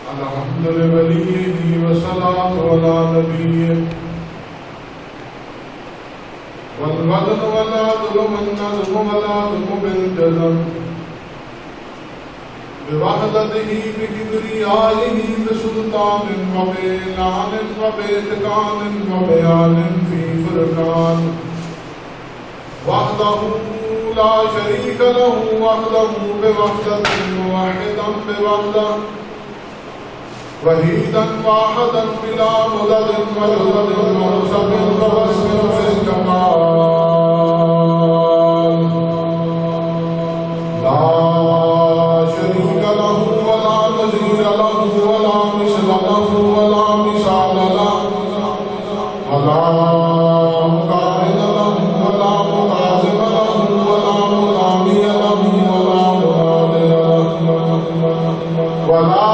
الحمد لوليه والصلاة على نبيه والوزن والعدل والنظم والعزم بالجزم بوحدته بكبريائه بسلطان وبإعلان وبإتقان وبيان في فرقان وحده لا شريك له وحده بوحدة واحدا بوحده وحيدا واحدا بلا مدد وجدد ووصف ووصف في الكمال لا شريك له ولا نظير له ولا مثل له ولا مثال له ولا مقارن له ولا مكاذب له ولا مضامي له ولا مغادر له ولا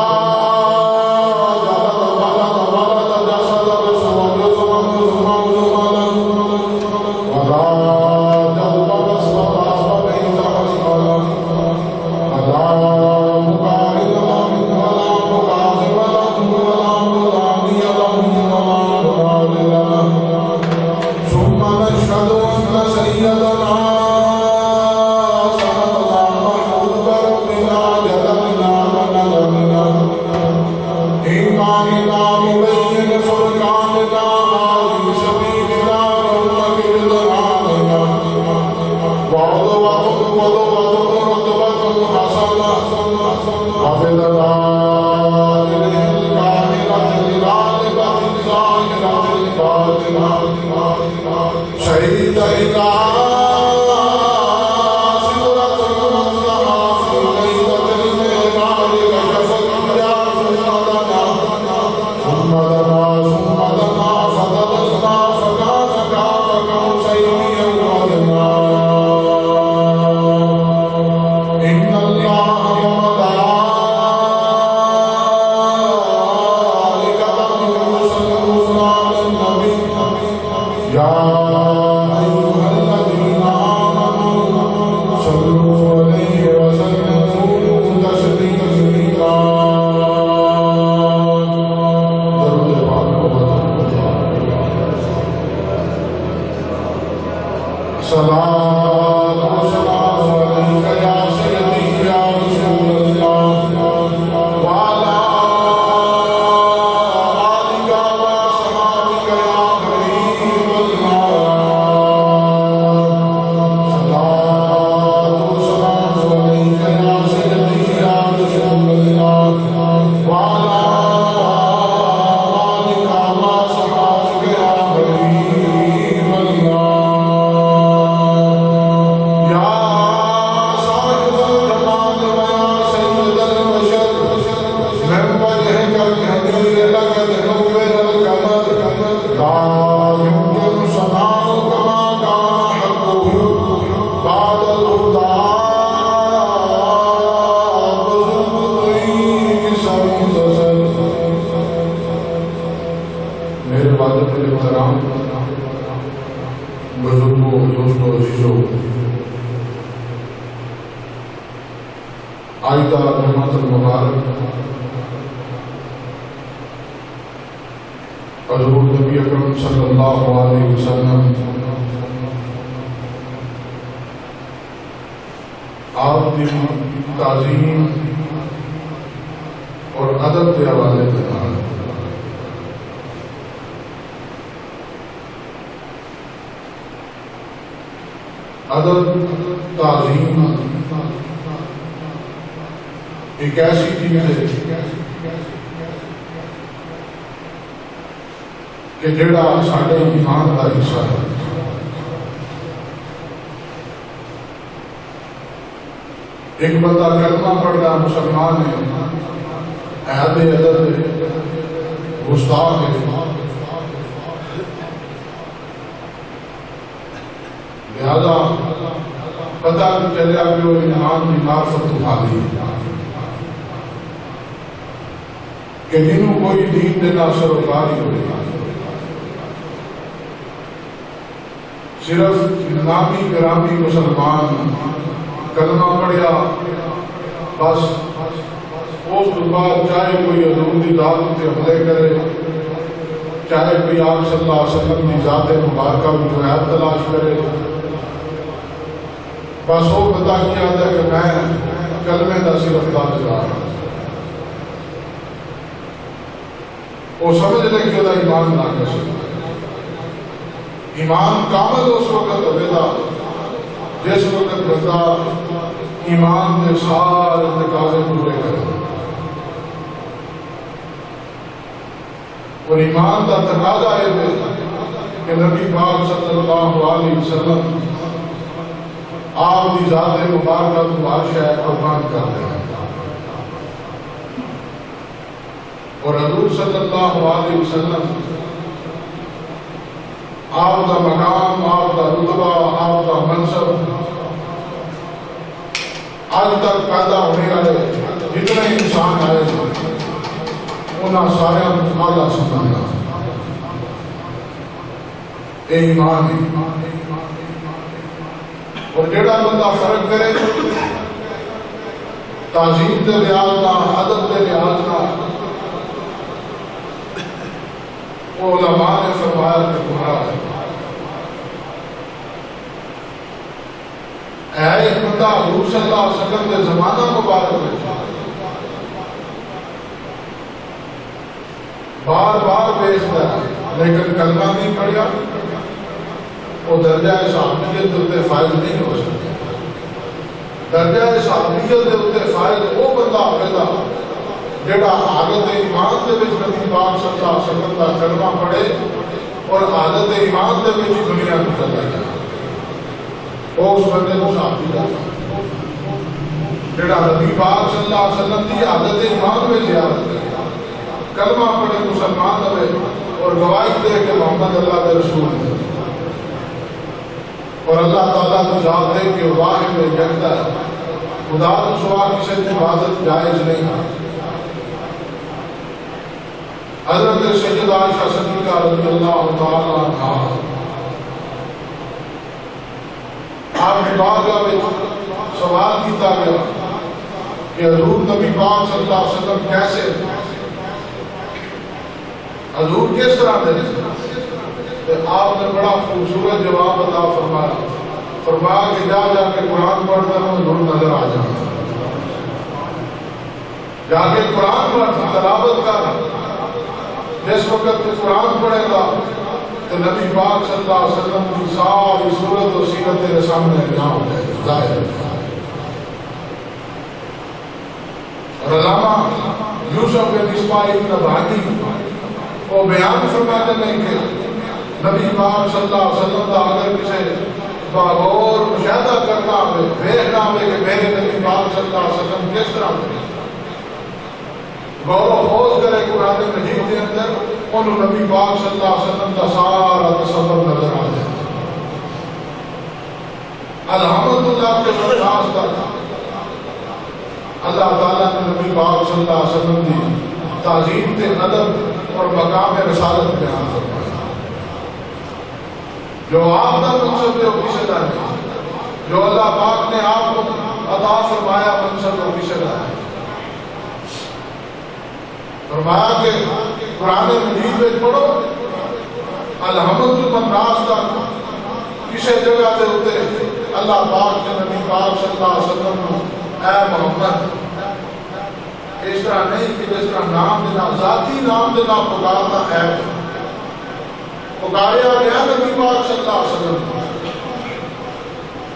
حضور نبی اکرم صلی اللہ علیہ وسلم آپ کی تعظیم اور ادب کے حوالے کے نال ادب تعظیم ایک ایسی چیز ہے کہ جڑا ساڈے ایمان کا حصہ ہے. ایک بندہ کلمہ پڑھتا مسلمان ہے، اہل ادب ہے، گستاخ ہے، لہذا پتہ نہیں چلیا کہ وہ ایمان کی معرفت اٹھا دی کہ جنہوں کوئی دین دے نال سروکاری ہوئے صرف نامی گرامی مسلمان کلمہ پڑھیا بس اس بعد چاہے کوئی حضور کی ذات پہ حملے کرے، چاہے کوئی آپ صلی اللہ علیہ وسلم کی ذات مبارکہ جو ہے تلاش کرے، بس وہ پتا کیا تھا کہ میں کلمے کا صرف تاجدار ہوں۔ وہ سمجھ لے کہ وہ ایمان ناقص ہے۔ ایمان کامل اس وقت ہوئے گا جس وقت بندہ ایمان کے سارے تقاضے پورے کرے، اور ایمان کا تقاضا ہے کہ نبی پاک صلی اللہ علیہ وسلم آپ کی ذات مبارکہ کو بادشاہ قربان کر دیں، اور حضور صلی اللہ علیہ وسلم آپ کا مقام، آپ کا رتبہ، آپ کا منصب آج تک پیدا ہونے والے جتنے انسان آئے تھے انہاں سارے اعلیٰ سمجھنا یہ ایمان ہے۔ اور جڑا بندہ فرق کرے تعظیم کے لحاظ نہ، ادب کے لحاظ نہ، وہ علماء نے فرمایا کہ گمراہ ہے۔ ایک بندہ حضور صلی اللہ علیہ وسلم کے زمانہ مبارک میں بار بار بیچتا ہے لیکن کلمہ نہیں پڑھیا، وہ درجہ صحابیت کے اتنے فائد نہیں ہو سکتا۔ درجہ صحابیت کے اتنے فائد وہ بندہ ہوگا جڑا حالت ایمان کے وچ نبی پاک صلی اللہ علیہ وسلم کا کلمہ پڑھے اور حالت ایمان کے وچ دنیا کو چلا جائے، وہ اس بندے کو صحابی جاتا۔ جڑا نبی پاک صلی اللہ علیہ وسلم کی حالت ایمان میں زیارت کرے، کلمہ پڑھے، مسلمان ہوئے اور گواہی دے کہ محمد اللہ کے رسول ہے، اور اللہ تعالیٰ کی ذات دے کہ واحد میں یکتا ہے، خدا کو سوا کسی کی عبادت جائز نہیں۔ حضرت سید عائشہ صدیقہ رضی اللہ تعالیٰ عنہا آپ کی بارگاہ میں سوال کیتا گیا کہ حضور نبی پاک صلی اللہ علیہ وسلم کیسے، حضور کس طرح دے؟ تو آپ نے بڑا خوبصورت جواب عطا فرمایا کہ جا جا کے قرآن پڑھتا ہوں حضور نظر آ جاتا، جا کے قرآن پڑھ، تلاوت کر، جس وقت تو قرآن پڑھے گا تو نبی پاک صلی اللہ علیہ وسلم کی ساری صورت و سیرت تیرے سامنے جہاں ہو جائے گی، ظاہر ہے۔ اور علامہ یوسف بن اسماعیل نبہانی وہ بیان فرماتے ہیں کہ نبی پاک صلی اللہ علیہ وسلم کا اگر کسی غور مشاہدہ کرنا ہو، دیکھنا ہو کہ میرے نبی پاک صلی اللہ علیہ وسلم کس طرح تھے، غور و خوض کرے قرآن مجید کے اندر، انہوں نبی پاک صلی اللہ علیہ وسلم کا سارا تصور نظر آ جائے۔ الحمدللہ کے فرماس تک اللہ تعالیٰ نے نبی پاک صلی اللہ علیہ وسلم کی تعظیم کے ادب اور مقام رسالت بیان فرمایا۔ جو آپ کا منصب ہے وہ کسی کا نہیں، جو اللہ پاک نے آپ کو عطا فرمایا منصب وہ کسی کا نہیں۔ فرمایا کہ قرآن مجید میں پڑھو الحمدللہ ناس تک، کسی جگہ دے ہوتے اللہ پاک نے نبی پاک صلی اللہ علیہ وسلم کو اے محمد اس طرح نہیں کہ جس طرح نام دینا، ذاتی نام دینا پکارنا ہے، پکاریا گیا نبی پاک صلی اللہ علیہ وسلم،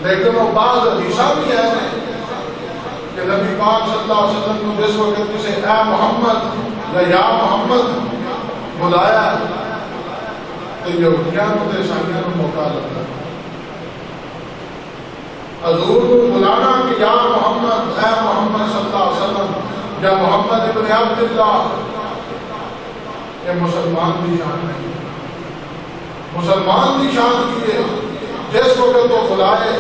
لیکن وہ بعض حدیثاں بھی ہیں کہ نبی پاک صلی اللہ علیہ وسلم کو جس وقت کسی اے محمد یا محمد بلایا تو یہودیاں کو عیسائیاں کو موقع لگتا ہے حضور کو بلانا کہ یا محمد، اے محمد صلی اللہ علیہ وسلم، یا محمد ابن عبداللہ، یہ مسلمان کی شان نہیں، مسلمان کی شان کی ہے جس وقت وہ بلائے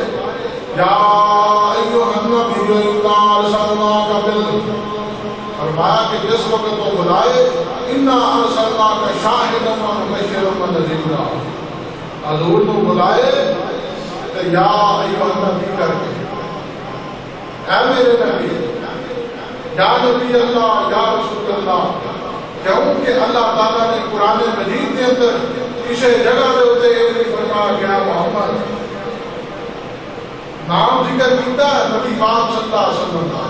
یا ایھا النبی انا ارسلناک بالحق، فرمایا کہ جس وقت وہ بلائے انا ارسلناک شاہدا ومبشرا ونذیرا، حضور کو بلائے کہ یا ایھا النبی کر کے اے میرے نبی، یا نبی اللہ یا رسول اللہ، کیوں کہ اللہ تعالیٰ نے قرآن مجید کے اندر کسی جگہ دے ہوتے یہ فرمایا گیا محمد نام ذکر کیتا ہے نبی پاک صلی اللہ علیہ وسلم کا،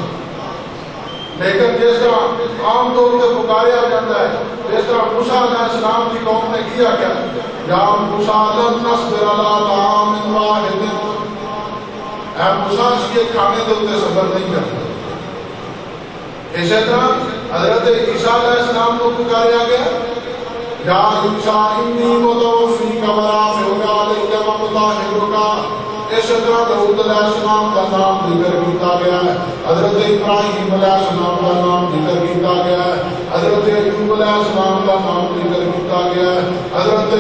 لیکن جس طرح عام طور سے پکاریا جاتا ہے، جس طرح موسیٰ علیہ السلام کی قوم نے کیا کیا، یا موسیٰ لن نصبر علی طعام واحد، اے موسیٰ یہ کھانے دے ہوتے صبر نہیں کرتے۔ اسی طرح حضرت عیسیٰ علیہ السلام کو پکاریا گیا، یا عیسیٰ انی متوفیک ورافعک علیک ومطہرک۔ اسی طرح داؤد علیہ السلام کا نام ذکر کیا گیا ہے، حضرت ابراہیم علیہ السلام کا نام ذکر کیا گیا ہے، حضرت ایوب علیہ السلام کا نام ذکر کیا گیا ہے، حضرت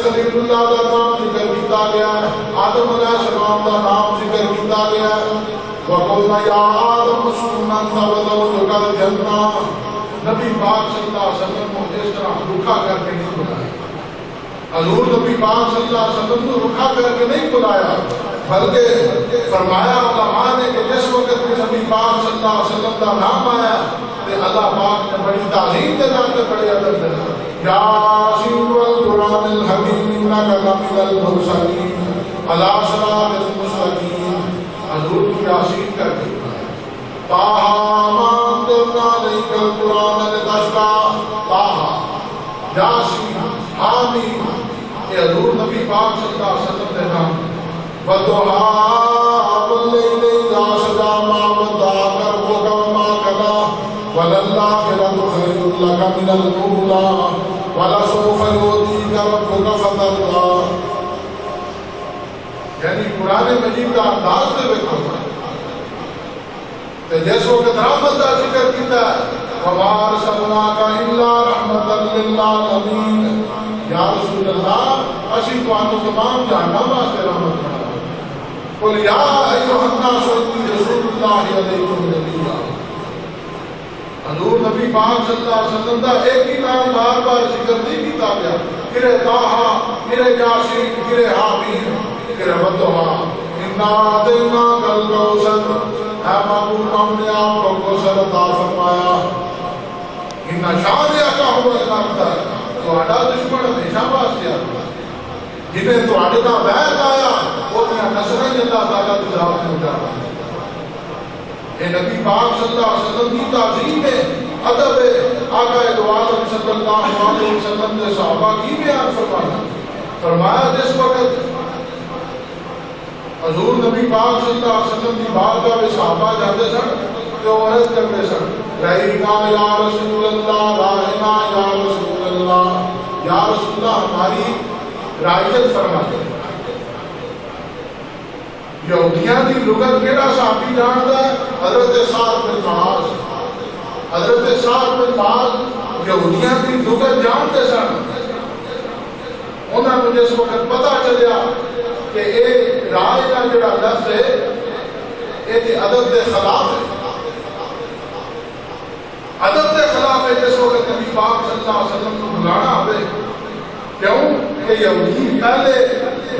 خلیل اللہ کا نام ذکر کیا گیا ہے، آدم علیہ السلام کا نام ذکر کیا گیا ہے۔ وَقُلْنَا يَا آدَمُ اسْكُنْ أَنْتَ وَزَوْجُكَ الْجَنَّةَ۔ نبی پاک صلی اللہ علیہ وسلم کو اس طرح رکھا کر کے نہیں بلایا، حضور نبی پاک صلی اللہ علیہ وسلم کو رکھا کر کے نہیں بلایا، بلکہ فرمایا علماء نے کہ جس وقت بھی نبی پاک صلی اللہ علیہ وسلم کا نام آیا تو اللہ پاک نے بڑی تعظیم کے ساتھ بڑے ادب سے یاسین والقرآن الحکیم انک لمن المرسلین علی صراط مستقیم۔ حضور کی یاسین کر کے طٰہٰ ما انزلنا علیک القرآن لتشقیٰ، طٰہٰ یاسین حامیم، یہ حضور نبی پاک صلی اللہ علیہ وسلم نے نام وَالضُّحَىٰ وَاللَّيْلِ إِذَا سَجَىٰ مَا وَدَّعَكَ رَبُّكَ وَمَا قَلَىٰ وَلَلْآخِرَةُ خَيْرٌ لَكَ مِنَ الْأُولَىٰ وَلَسَوْفَ يُؤْتِيكَ رَبُّكَ فَتَرْضَىٰ۔ یعنی قرآن مجید کا انداز سے دیکھو کہ جس وقت رحمت کا ذکر کیتا ہے وَمَا أَرْسَلْنَاكَ إِلَّا رَحْمَةً لِّلْعَالَمِينَ، یا رسول اللہ اسی تو تمام جہنم واسطے رحمت بنا۔ قُلْ يَا أَيُّهَا النَّاسُ إِنِّي رَسُولُ اللَّهِ إِلَيْكُمْ جَمِيعًا۔ حضور نبی پاک صلی اللہ علیہ وسلم کا ایک ہی نام بار بار ذکر نہیں کیتا گیا، گرے طٰہٰ، گرے یاسین، گرے حامیم، گرے وَالضُّحَىٰ اِنَّا أَعْطَيْنَاكَ الْكَوْثَرَ۔ اے محبوب ہم نے آپ کو کوثر عطا فرمایا، اِنَّ شَانِئَكَ هُوَ الْأَبْتَرُ، تہاڈا دشمن ہمیشہ واسطے آتا ہے، جنہیں تہاڈے نال ویر آیا وہ دیا نسلاں اللہ تعالیٰ کی ذات میں جانا۔ یہ نبی پاک صلی اللہ علیہ وسلم کی تعظیم ہے، ادب ہے۔ آقا دو عالم صلی اللہ علیہ وسلم نے صحابہ کی بیان فرمایا جس وقت حضور نبی پاک صلی اللہ علیہ وسلم کی بات کا صحابہ جاتے سن تو عرض کرتے سن رہینا یا رسول اللہ، رائنا یا رسول اللہ، یا رسول اللہ ہماری رعایت فرمائے۔ یہودیاں کی لغت کیڑا صحابی جانتا ہے؟ حضرت سعد بن معاذ۔ حضرت سعد بن معاذ یہودیاں کی لغت جانتے سن، انہوں نے جس وقت پتہ چلیا کہ یہ رائے کا جڑا لفظ ہے یہ ادب کے خلاف ہے، ادب کے خلاف ہے، جس وقت نبی پاک صلی اللہ علیہ وسلم کو بلانا ہوئے، کیوں کہ یہودی پہلے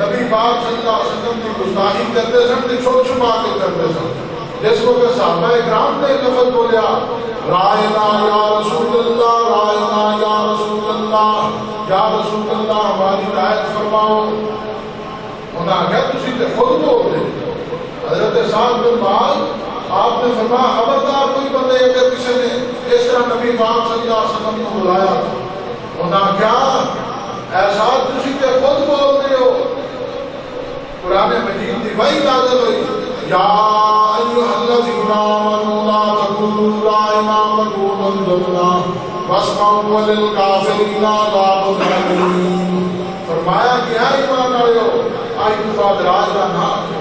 نبی پاک صلی اللہ علیہ وسلم کی گستاخی کرتے سن تو چھپ چھپا کے کرتے سن۔ جس وقت صحابہ اکرام نے لفظ بولیا رائنا یا رسول اللہ، رائنا یا رسول اللہ، یا رسول اللہ ہماری رعایت فرماؤ، انہوں نے آگیا تسی تے خود بول دے۔ حضرت سعد بن معاذ آپ نے فرمایا خبردار کوئی بندے اگر کسی نے اس طرح نبی پاک صلی اللہ علیہ وسلم کو بلایا، انہوں نے کیا ایسا تسی تے خود بول دے ہو۔ قرآن مجید کی وحی نازل ہوئی یا ایھا الذین آمنوا لا تقولوا رائنا وقولوا انظرنا واسمعوا وللکافرین عذاب الیم۔ فرمایا کہ اے ایمان والو آج تو بعد رائے کا نام،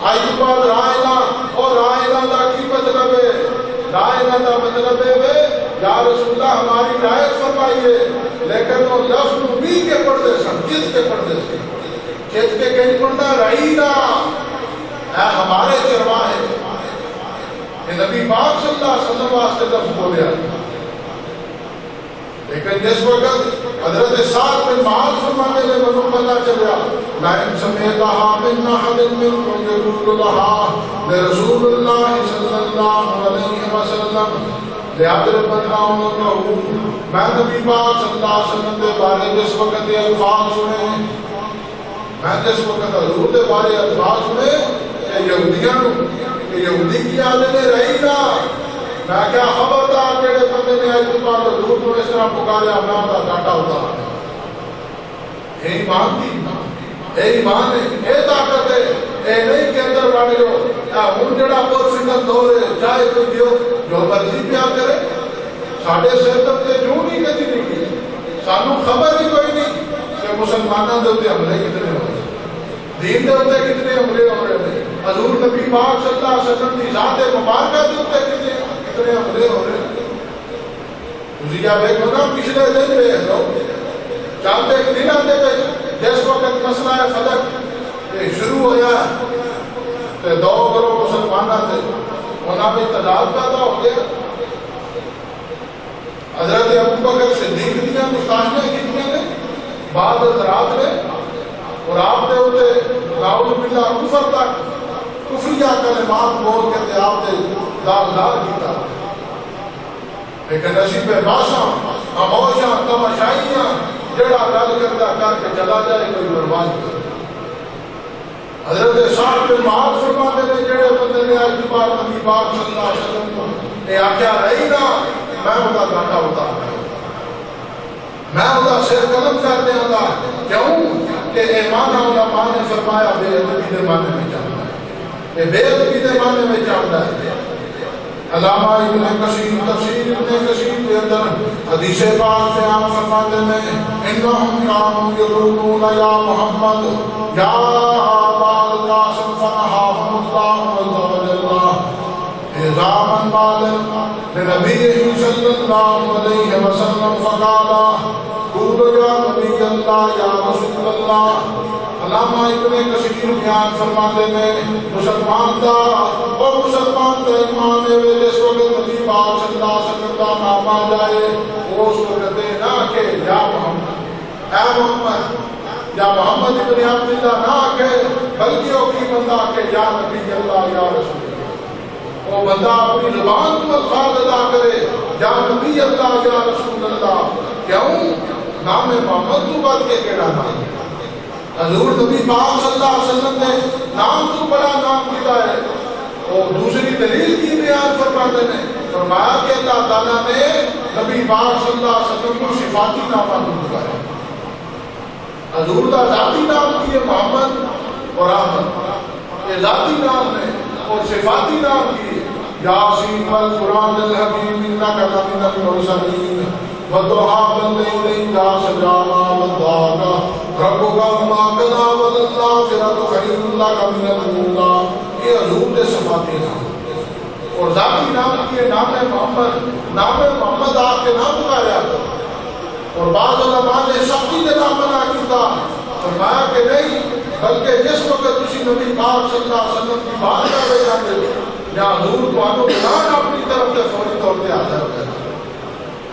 آج تو بعد رائے اور رائے کا کی مطلب ہے؟ رائے کا مطلب ہے یا رسول اللہ ہماری رعایت فرمائیے، لیکن وہ لفظ بھی کے پڑھتے سن، جس کے پڑھتے سن، جس کے کہیں پڑھنا رعینا اے ہمارے چرواہے۔ یہ نبی پاک صلی اللہ علیہ وسلم واسطے لفظ بولیا، لیکن جس وقت حضرت سعد بن معاذ فرماتے ہیں مجھے پتہ چلا لائن سمیتہا من احد منکم یقول لہا لرسول اللہ صلی اللہ علیہ وسلم لیادربن عنقہ، میں نبی پاک صلی اللہ علیہ وسلم کے بارے جس وقت یہ الفاظ سنے، میں جس وقت حضور کے بارے الفاظ سنے کہ یہودی کی عادت رہی نا، میں کیا خبردار جڑے بندے نے آج بعد حضور کو اس طرح پکاریا اپنا کا کاٹا ہوتا ہے ایمان دی، اے ایمان ہے، اے طاقت ہے، اے نہیں کے اندر بڑھ جو ہوں جڑا پر فکر دور ہے چاہے تو دیو جو مرضی پیا کرے ساڑھے صحت کے جو نہیں کہتی نہیں کی سانو خبر ہی کوئی نہیں کہ مسلمانوں کے ہوتے حملے کتنے ہوئے، دین کے ہوتے کتنے حملے ہو رہے ہیں، حضور نبی پاک صلی اللہ علیہ وسلم کی ذات مبارکہ کے ہوتے کتنے حملے ہو رہے ہیں۔ تسی کیا دیکھو نا پچھلے دن دیکھ لو چاہتے ایک دن آتے گئے جس وقت مسئلہ فلک شروع ہوا تو دو کروڑ مسلمانہ تھے انہاں بھی تضاد پیدا ہو گیا، حضرت ابو بکر صدیق دیا مستاشنے کتنے نے بعد حضرات نے اور آپ نے ہوتے نعوذ باللہ کفر تک کفریہ کلمات بول کے تے آپ نے داغدار کیتا، لیکن نصیب باشاں خاموشاں تماشائیاں جڑا گل کرتا کر کے چلا جائے کوئی برباد نہیں۔ حضرت سعد بن معاذ فرماتے ہیں جڑے بندے نے آج بار نبی پاک صلی اللہ علیہ وسلم کو اے آکھیا رہی نا میں ہوتا گھاٹا ہوتا میں ہوتا سر قلم کر دیا تھا، کیوں کہ ایمان علماء نے فرمایا بے ادبی دے معنی میں چاہتا ہے، بے ادبی دے معنی میں چاہتا ہے۔ علامہ ابن کثیر تفسیر ابن کثیر کے اندر حدیث پاک سے آپ فرماتے ہیں انہم کانوا یقولون یا محمد یا ابا القاسم فنہاہم اللہ عز وجل اعظاما بالا لنبیہ صلی اللہ علیہ وسلم فقالا قولوا یا نبی اللہ یا رسول اللہ۔ علامہ ابن کثیر بیان فرماتے ہیں مسلمان دا اور مسلمان کا ایمان ہے جس وقت نبی پاک صلی اللہ علیہ وسلم کا نام آ جائے اس وقت نہ کہ یا محمد اے محمد یا محمد ابن عبداللہ نہ کہ بلکہ وہ کی بندہ کہ یا نبی اللہ یا رسول اللہ، وہ بندہ اپنی زبان کو الفاظ ادا کرے یا نبی اللہ یا رسول اللہ، کیوں نام محمد تو بات کے کہنا تھا، حضور نبی پاک صلی اللہ علیہ وسلم نے نام تو بڑا نام کیا ہے، اور دوسری دلیل کی بیان فرماتے ہیں فرمایا کہ اللہ تعالیٰ نے نبی پاک صلی اللہ علیہ وسلم کو صفاتی نام دیا ہے، حضور کا ذاتی نام کی ہے محمد اور احمد، یہ ذاتی نام ہے، اور صفاتی نام کی ہے یاسین والقرآن الحکیم انک لمن المرسلین وَالضُّحَىٰ وَاللَّيْلِ إِذَا سَجَىٰ مَا وَدَّعَكَ رَبُّكَ وَمَا قَلَىٰ وَلَلْآخِرَةُ خَيْرٌ لَكَ مِنَ الْأُولَىٰ۔ یہ حضور کے صفاتی نام اور ذاتی نام کی نام محمد آپ کے نام پکاریا، اور بعض علماء نے شخصی کے نام بنا کیتا، فرمایا کہ نہیں بلکہ جس وقت کسی نبی پاک صلی اللہ علیہ وسلم کی بات کر رہے جاتے یا حضور کو آنو بنانا اپنی طرف سے فوری طور پہ آتا ہے،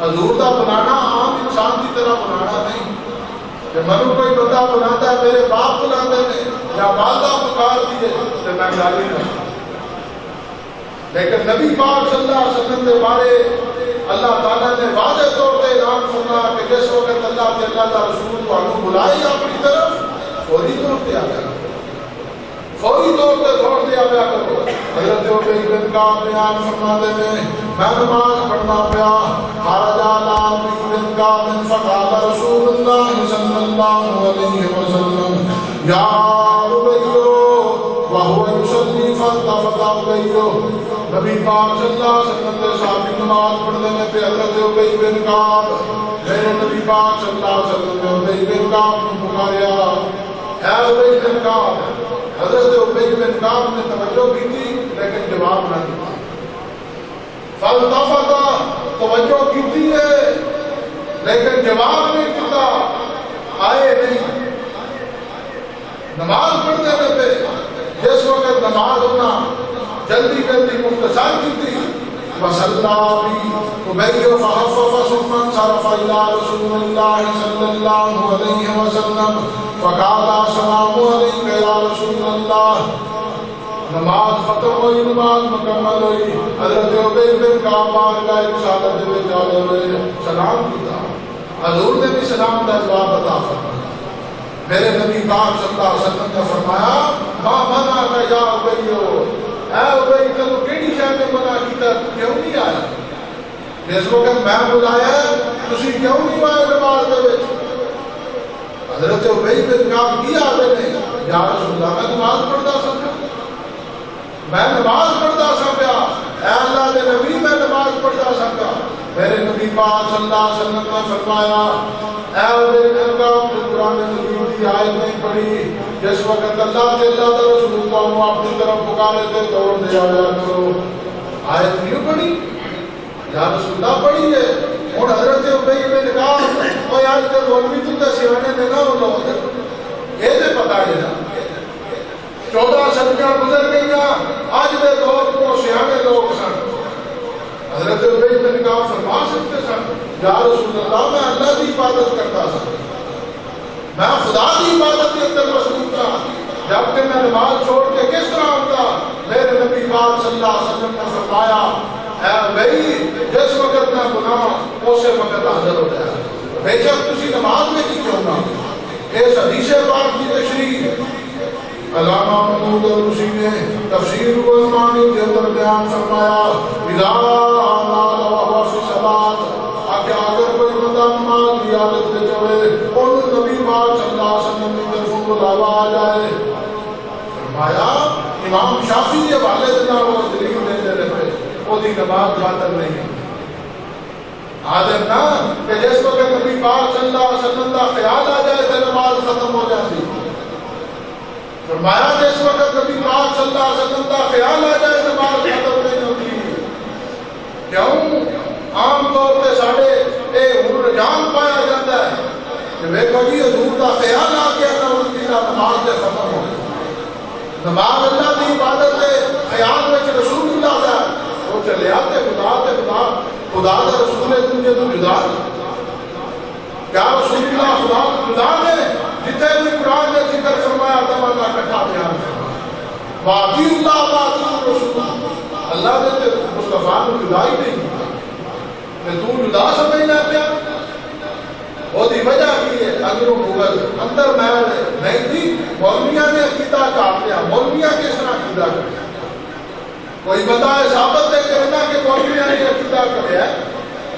حضور کا بنانا عام انسان کی طرح بنانا نہیں کہ منو کوئی بندہ بناتا ہے میرے باپ بناتے ہیں یا والدہ پکار دیے تو میں گالی کرتا، لیکن نبی پاک صلی اللہ علیہ وسلم کے بارے اللہ تعالیٰ نے واضح طور پہ اعلان فرمایا کہ جس وقت اللہ کے اللہ کا رسول کو آنو بلائے اپنی طرف فوری طور پہ آ گیا، فوری طور پہ دوڑ دیا گیا کرو۔ حضرت عبی بن کعب بیان فرماتے ہیں میں نماز پڑھنا پیا خرج علی ابی بن کعب فقال رسول اللہ صلی اللہ علیہ وسلم یا ابی وهو یصلی فالتفت ابی، نبی پاک صلی اللہ علیہ وسلم کے ساتھ نماز پڑھنے میں پہ حضرت عبی بن کعب میرے نبی پاک صلی اللہ علیہ وسلم نے عبی بن کعب کو پکاریا اے عبی بن کعب، حضرت عبی بن کعب نے توجہ کی تھی لیکن جواب نہ دیا، فالتفت توجہ کی تھی ہے لیکن جواب نہیں دیتا، آئے نہیں نماز پڑھتے ہوئے پہ جس وقت نماز ہونا جلدی جلدی مختصر کی تھی وصلى بأبي فخفف ثم انصرف إلى رسول الله صلى الله عليه وسلم فقال السلام عليك يا رسول الله. نماز ختم ہوئی، نماز مکمل ہوئی، حضرت عبید بن کعب بارگاہ رسالت میں چالے ہوئے سلام کیا. حضور نے بھی سلام کا جواب عطا فرمایا. میرے نبی پاک صلی اللہ علیہ وسلم نے فرمایا ما منع کا یا عبیو، اے عبید تینوں کیڑی شے نے منع کیتا، کیوں نہیں آیا؟ جس وقت میں بلایا تسی کیوں نہیں آئے نماز دے وچ؟ حضرت عبید بن کعب کی آدھے نے یا رسول اللہ میں نماز پڑھتا سا، میں نماز پڑھتا سا پیا، اے اللہ دے نبی میں نماز پڑھتا سا پیا. میرے نبی پاک صلی اللہ علیہ وسلم نے فرمایا اے عبید بن کعب قرآن مجید کی آیت نہیں پڑھی جس وقت اللہ کے اللہ کا رسول کو اپنی طرف پکارے تھے دوڑ دے آیا کرو. آیت نہیں پڑھی یا رسول اللہ پڑھی ہے. اور حضرت عبید بن کعب او یار تے مولوی تو تے سیانے نے نہ لو یہ تے پتہ ہے نا 14 صدیاں گزر گئیاں اج دے دور کو سیانے لوگ سن. حضرت عبید بن کعب فرما سکتے سن یا رسول اللہ میں اللہ کی عبادت کرتا تھا، میں خدا کی عبادت کے اندر مصروف تھا، جبکہ میں نماز چھوڑ کے کس طرح آتا؟ میرے نبی پاک صلی اللہ علیہ وسلم نے فرمایا اے بھائی جس وقت میں گناہ اسی وقت حاضر ہو جائے بے شک تسی نماز میں کی کیوں نہ. اس حدیث پاک کی تشریح علامہ محمود الروسی نے تفسیر الرحمانی کے اندر بیان فرمایا اذا نال وهو في صلاۃ اگر کوئی بندہ نماز کی حالت میں جائے اور نبی پاک صلی اللہ علیہ وسلم کی طرف بلاوا آ جائے. فرمایا امام شافعی کے حوالے سے نہ وہ دلیل دیتے رہے وہ دی نماز باطل نہیں عادت نہ کہ جس وقت نبی پاک صلی اللہ علیہ وسلم کا خیال آ جائے تو نماز ختم ہو جاتی. فرمایا جس وقت نبی پاک صلی اللہ علیہ وسلم کا خیال آ جائے نماز ختم نہیں ہوتی. کیوں؟ عام طور پہ ساڑھے رجحان پایا جاتا ہے کہ ویکھو جی حضور کا خیال آ گیا تو اس کی نماز سے ختم ہو گئی. نماز اللہ کی عبادت ہے، خیال میں رسول اللہ کا وہ چلے آتے خدا کا رسول ہے تم جدا کیا رسول اللہ خدا نے جتنے بھی قرآن نے ذکر فرمایا تھا اللہ کٹھا بیان فرمایا باقی اللہ باقی رسول اللہ نے مصطفیٰ کو جدا ہی نہیں کیا کہ تو جدا سمجھنا پیا. وہ دی وجہ کی ہے اگر مغل اندر محل نہیں تھی مولویاں نے عقیدہ کاٹ لیا. مولویاں کس طرح عقیدہ کر کوئی بندہ ہے ثابت ہے کرنا کہ مولویاں نے عقیدہ کریا ہے.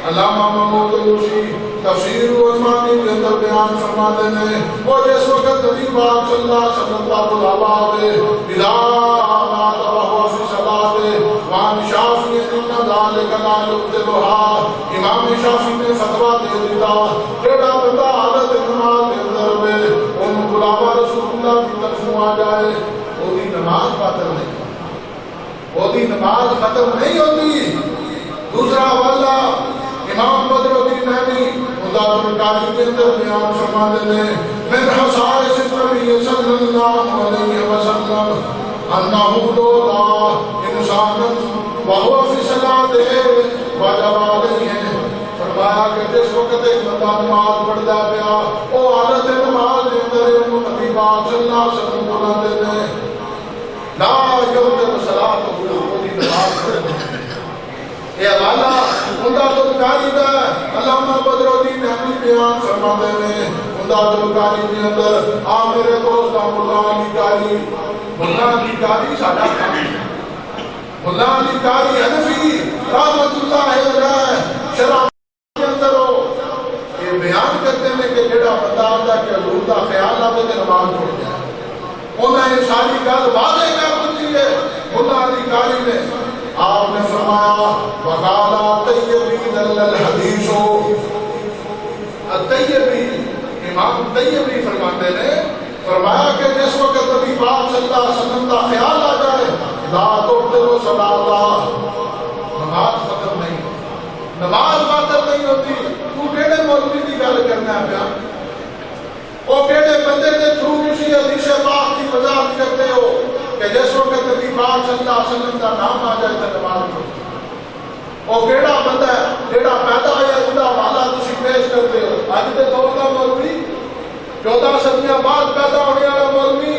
علامہ محمود الروسی تفسیر الرحمانی کے اندر بیان فرماتے ہیں وہ جس وقت نبی پاک صلی اللہ علیہ وسلم کا بلاوا آئے اذا نال وهو في صلاۃ وان شافعی ان ذلك لا يبطلها. امام شافعی نے فتویٰ دے دیا جڑا بندہ حالت نماز کے اندر میں ان بلاوا رسول اللہ کی طرف آ جائے وہ دی نماز باطل نہیں، وہ دی نماز ختم نہیں ہوتی. دوسرا حوالہ امام بدر الدین نہوی مدارک القاری کے اندر بیان فرماتے ہیں من خصائص النبی صلی اللہ علیہ وسلم انہ لولا انسان وهو فی صلاۃ وجب علیہ. فرمایا کہ جس وقت ایک بندہ نماز پڑھتا پیا وہ حالت نماز کے اندر نبی پاک صلی اللہ علیہ وسلم بلاتے ہیں لا یبطل صلاۃ کی نماز پڑھتے یہ حوالہ مدارک القاری کا علامہ بدر الدین نہوی بیان فرماتے ہیں مدارک القاری کے اندر میرے دوست ملا علی قاری ساڈا کام ملا علی قاری حنفی رحمۃ اللہ علیہ شرح کے اندر یہ بیان کرتے ہیں کہ جڑا بندہ آتا کہ حضور کا خیال آتے کہ نماز پڑھ جائے انہیں یہ ساری گل واضح کر دی ہے. ملا علی قاری نے آپ نے فرمایا وقالا طیبین الحدیث الطیبی امام طیبی فرماتے ہیں فرمایا کہ جس وقت نبی پاک صلی اللہ علیہ وسلم کا خیال آ جائے لا تبطل صلاۃ نماز ختم نہیں نماز باطل نہیں ہوتی. تو کیڑے مولوی کی گل کرنا ہے پیا وہ کیڑے بندے کے تھرو کسی حدیث پاک کی وضاحت کرتے ہو کہ جس وقت نبی پاک صلی اللہ علیہ وسلم کا نام آ جائے تو نماز پڑھو. وہ کہڑا بندہ ہے جہاں پیدا ہوا اس کا حوالہ تھی پیش کرتے ہو؟ اج کے دور کا مولوی، 14 صدیاں بعد پیدا ہونے والا مولوی،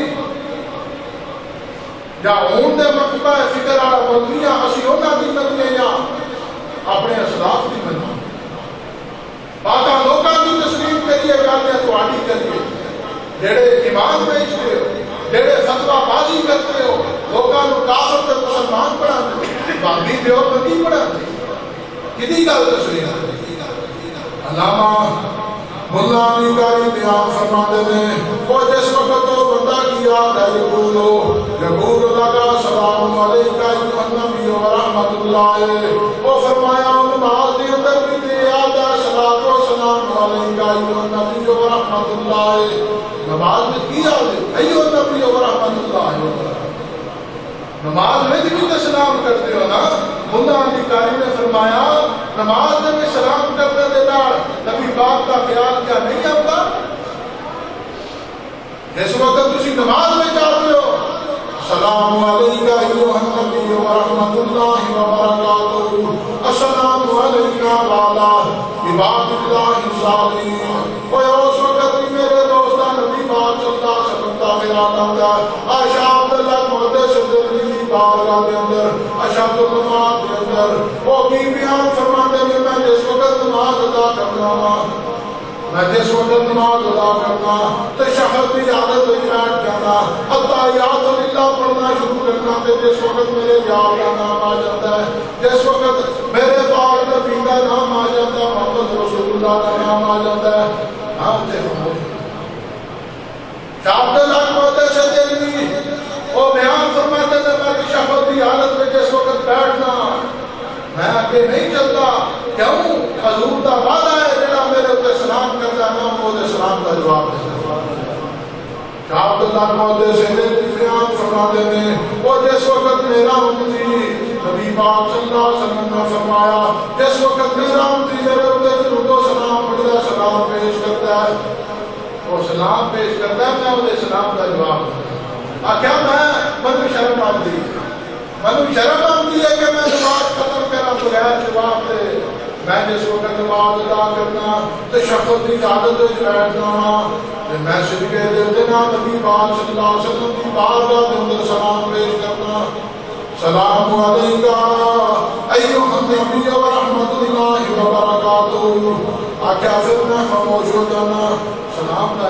یا ہون دے مکتبہ فکر والا مولوی، اسی انہاں دی مننے یا اپنے اسلاف دی مننے؟ باقا لوکاں دی تسلیم کریے گل ہے تہاڈی کریے، جڑے ایمان بیچتے ہو، جڑے فتویٰ بازی کرتے ہو، لوکاں نوں کافر تے مسلمان پڑھاندے، بابی دیوبندی پڑھاندے، کدی گل تسلیم کرے؟ علامہ ملا علی قاری بیان فرماتے ہیں وہ جس وقت تو بندہ کی یاد ہے یقول لگا سلام علیکہ ایھا النبی و رحمت اللہ، وہ فرمایا نماز کے اندر بھی یاد ہے صلاۃ و سلام علیکہ ایھا النبی و رحمت اللہ، نماز میں کی یاد ہے ایھا النبی و رحمت اللہ، نماز میں بھی سلام کرتے ہو نا؟ ملا علی قاری نے فرمایا نماز میں سلام کرنے دے نال نبی پاک کا خیال کیا نہیں آتا؟ جس وقت تسی نماز میں جاتے ہو السلام علیکہ ایھا النبی و رحمت اللہ و برکاتہ، السلام علیکہ وعلی عباد اللہ الصالحین، وہ اس وقت میرے دوستان نبی پاک صلی اللہ علیہ وسلم کا خیال آتا ہے۔ عائشہ عبداللہ محدث دلی بارگاہ کے اندر اشد النماز کے اندر وہ بھی بیان فرماتے ہیں میں جس وقت نماز ادا کرنا میں جس وقت نماز ادا کرنا تشہد کی عادت میں بیٹھ جانا التحیات للہ پڑھنا شروع کرنا تے جس وقت میرے یار کا نام آ جاتا ہے، جس وقت میرے پاک نبی کا نام آ جاتا ہے، محمد رسول اللہ کا نام آ جاتا ہے، ہم تے عبداللہ محدث دہلوی وہ بیان فرماتے ہیں میں تشہد کی حالت میں جس وقت بیٹھنا میں آگے نہیں چلتا، کیوں؟ حضور کا وعدہ ہے جڑا میرے اوپر سلام کرتا ہے میں وہ سلام کا جواب دیتا ہوں۔ عبداللہ محدث دہلوی بیان فرماتے ہیں وہ جس وقت میرا امتی نبی پاک صلی اللہ علیہ وسلم نے فرمایا جس وقت میرا امتی میرے اوپر درود و سلام پڑھتا ہے، سلام پیش کرتا ہے، وہ سلام پیش کرتا ہے میں وہ سلام کا جواب دیتا ہوں۔ کیا منو شرم آتی ہے کہ میں نماز ختم کرا بغیر جواب دے؟ میں جس وقت نماز ادا کرنا تشہد کی عادت وچ بیٹھنا میں صدقے دے دینا نبی پاک صلی اللہ علیہ وسلم کی بارگاہ کے اندر سلام پیش کرنا سلام علیکہ ایھا النبی و رحمت اللہ و برکاتہ، آکھیا پھر میں خاموش ہو جانا، سلام کا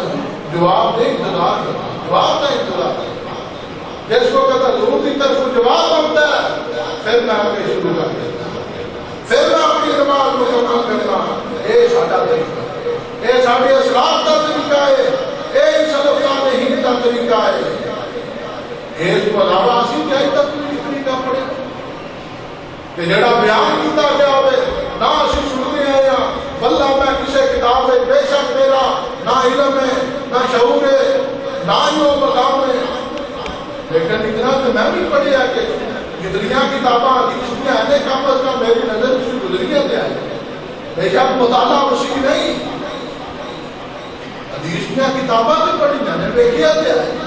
جواب دے انتظار کرنا، جواب کا انتظار کرنا، جس وقت حضور کی طرف جواب آتا ہے پھر میں آگے شروع کر دیتا پھر میں اپنی نماز مکمل کرنا۔ یہ ساڈا طریقہ، یہ ساڈے اسلاف کا طریقہ ہے، یہ سلف صالحین کا طریقہ ہے۔ اس کو علاوہ اسی کیا طریقہ پڑھے کہ جڑا بیان کیتا گیا ہوئے نہ اسی سننے آیا واللہ میں کسی کتاب ہے بے شک میرا نہ علم ہے نہ شعور ہے نہ ہی وہ مقام ہے، لیکن اتنا تو میں بھی پڑھیا کہ جتنیاں کتاباں حدیث میں آنے کم از کم میری نظر کسی گزریاں دے آئے، بے شک مطالعہ اسی نہیں، حدیث میں کتاباں تو پڑھی میں نے دیکھیا دے آئے،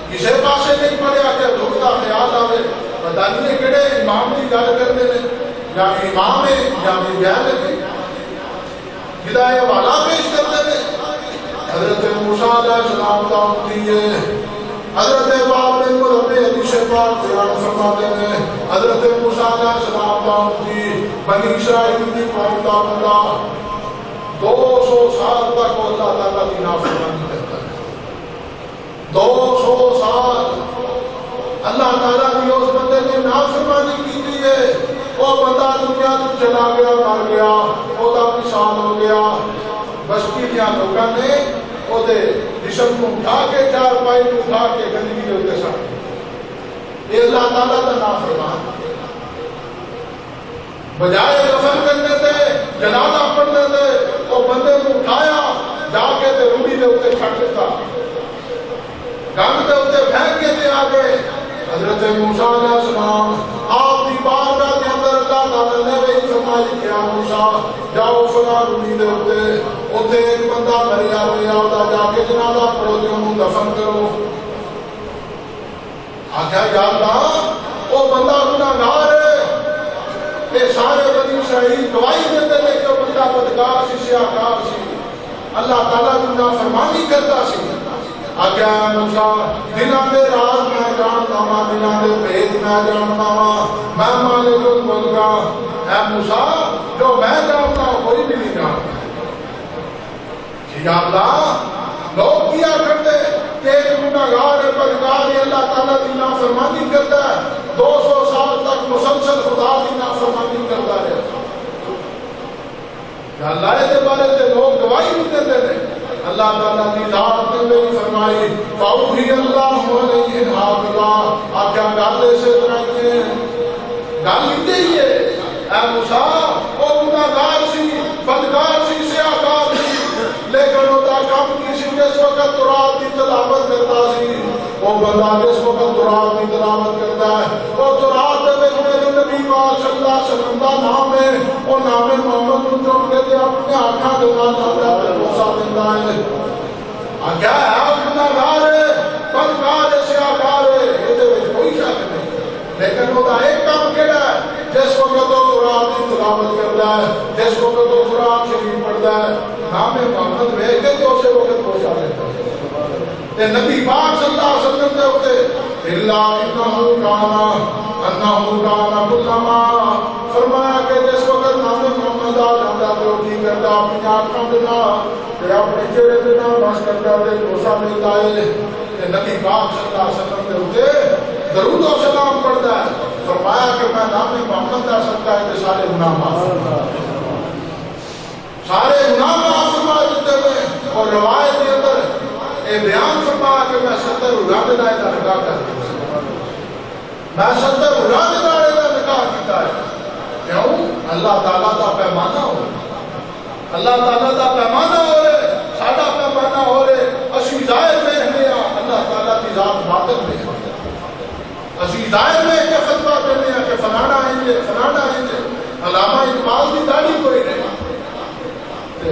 کسی پاسے نہیں پڑھیا کہ حضور کا خیال آئے پتہ نہیں کہڑے امام کی گل کرتے ہیں یا امام ہے یا بیان ہے جدا یہ حوالہ پیش کرتے ہیں۔ حضرت موسیٰ علیہ السلام کا امتی ہے، حضرت باب بن مربی حدیث پاک بیان فرماتے ہیں حضرت موسیٰ علیہ السلام کا امتی بنی اسرائیل کی قوم کا بندہ 200 سال تک اللہ تعالیٰ کی نافرمانی کرتا ہے، 200 سال اللہ تعالیٰ کی اس بندے نے نافرمانی کی تھی ہے، وہ بندہ دنیا سے چلا گیا مر گیا وہ دا مثال ہو گیا، بستی دیا لوگوں نے وہ جسم کو اٹھا کے چار پائی کو اٹھا کے گندگی کے اوپر ساتھ یہ اللہ تعالیٰ کا نافرمان بجائے دفن کرنے تھے جنازہ پڑھنے تھے وہ بندے کو اٹھایا جا کے تے روڑی کے اوپر چھٹ دیتا گند کے اوپر پھینک کے دے آگے۔ حضرت موسیٰ علیہ السلام آپ کی بارگاہ کے اندر اللہ تعالیٰ نے بھی فرمائی کیا موسیٰ جاؤ فلاں روڑی دے اوپر ایک بندہ مریا ہوا ہوتا جا کے جنازہ پڑھو تے انہوں دفن کرو۔ آخیا یا اللہ وہ بندہ گناہگار ہے، یہ سارے بنی اسرائیل گواہی دیتے تھے کہ وہ بندہ بدکار سی سیاہکار سی اللہ تعالیٰ کی نافرمانی کرتا سی آگیا موسیٰ دنوں دے راز میں جانتا ہوں دنوں دے بھید میں جانتا ہوں میں مالک الملک اے موسیٰ جو میں جانتا ہوں کوئی بھی نہیں جانتا یا اللہ لوگ کیا کرتے کہ ایک گناہگار ہے بدکار ہے اللہ تعالیٰ کی نافرمانی کرتا ہے 200 سال تک مسلسل خدا کی نافرمانی کرتا ہے یا اللہ کے بارے سے لوگ گواہی بھی دیتے ہیں اللہ تعالیٰ کی ذات نے بھی فرمائی فَأُوحِيَ اللَّهُ عَلَيْهِ حَافِظًا آپ کیا گالے سے اترائیے گالی دیئے اے موسیٰ وہ گناہگار سی بدکار سی سیاہکار سی لیکن وہ دا کام کسی جس وقت تراب کی تلاوت کرتا سی وہ بندہ جس وقت تراب کی تلاوت کرتا ہے وہ تراب دے میرے نبی پاک صلی اللہ علیہ وسلم دا نام ہے وہ نام محمد ان جو کے لئے اپنے آنکھاں دکھا جاتا ہے بھروسہ دیتا ہے کیا ہے آپ گناہگار ہے بدکار ہے سیاہکار ہے یہ دے کوئی شک نہیں لیکن وہ دا ایک کام کہنا ہے جس وقت وہ قرآن کی تلاوت کرتا ہے جس وقت وہ قرآن شریف پڑھتا ہے نام محمد بھیج کے تو اسے وقت پہنچا دیتا ہے کہ نبی پاک صلی اللہ علیہ وسلم کے ہوتے اللہ انہو کانا کلما فرمایا کہ جس وقت نام محمد آ جاتا ہے وہ کی کرتا اپنی آنکھوں دینا کہ اپنے چہرے دینا بس کرتا ہے روسا ملتا ہے کہ نبی پاک صلی اللہ علیہ وسلم کے ہوتے درود و سلام پڑھتا ہے فرمایا کہ میں نام محمد آ سکتا ہے کہ سارے گناہ معاف سارے گناہ معاف فرما دیتے ہیں اور روایت کے اندر یہ بیان فرمایا کہ میں 70 اولاد دائے کا نکاح کرتا ہوں میں 70 اولاد دائے کا نکاح کیتا ہے کیوں اللہ تعالیٰ دا پیمانہ ہو اللہ تعالیٰ دا پیمانہ ہو رہے ساڑھا پیمانہ ہو رہے اسی ظاہر میں ہمیں اللہ تعالیٰ کی ذات باطن میں اسی ظاہر میں کہ فتوہ کرنے ہیں کہ فلانا آئیں گے علامہ اقبال کی داڑھی کوئی نہیں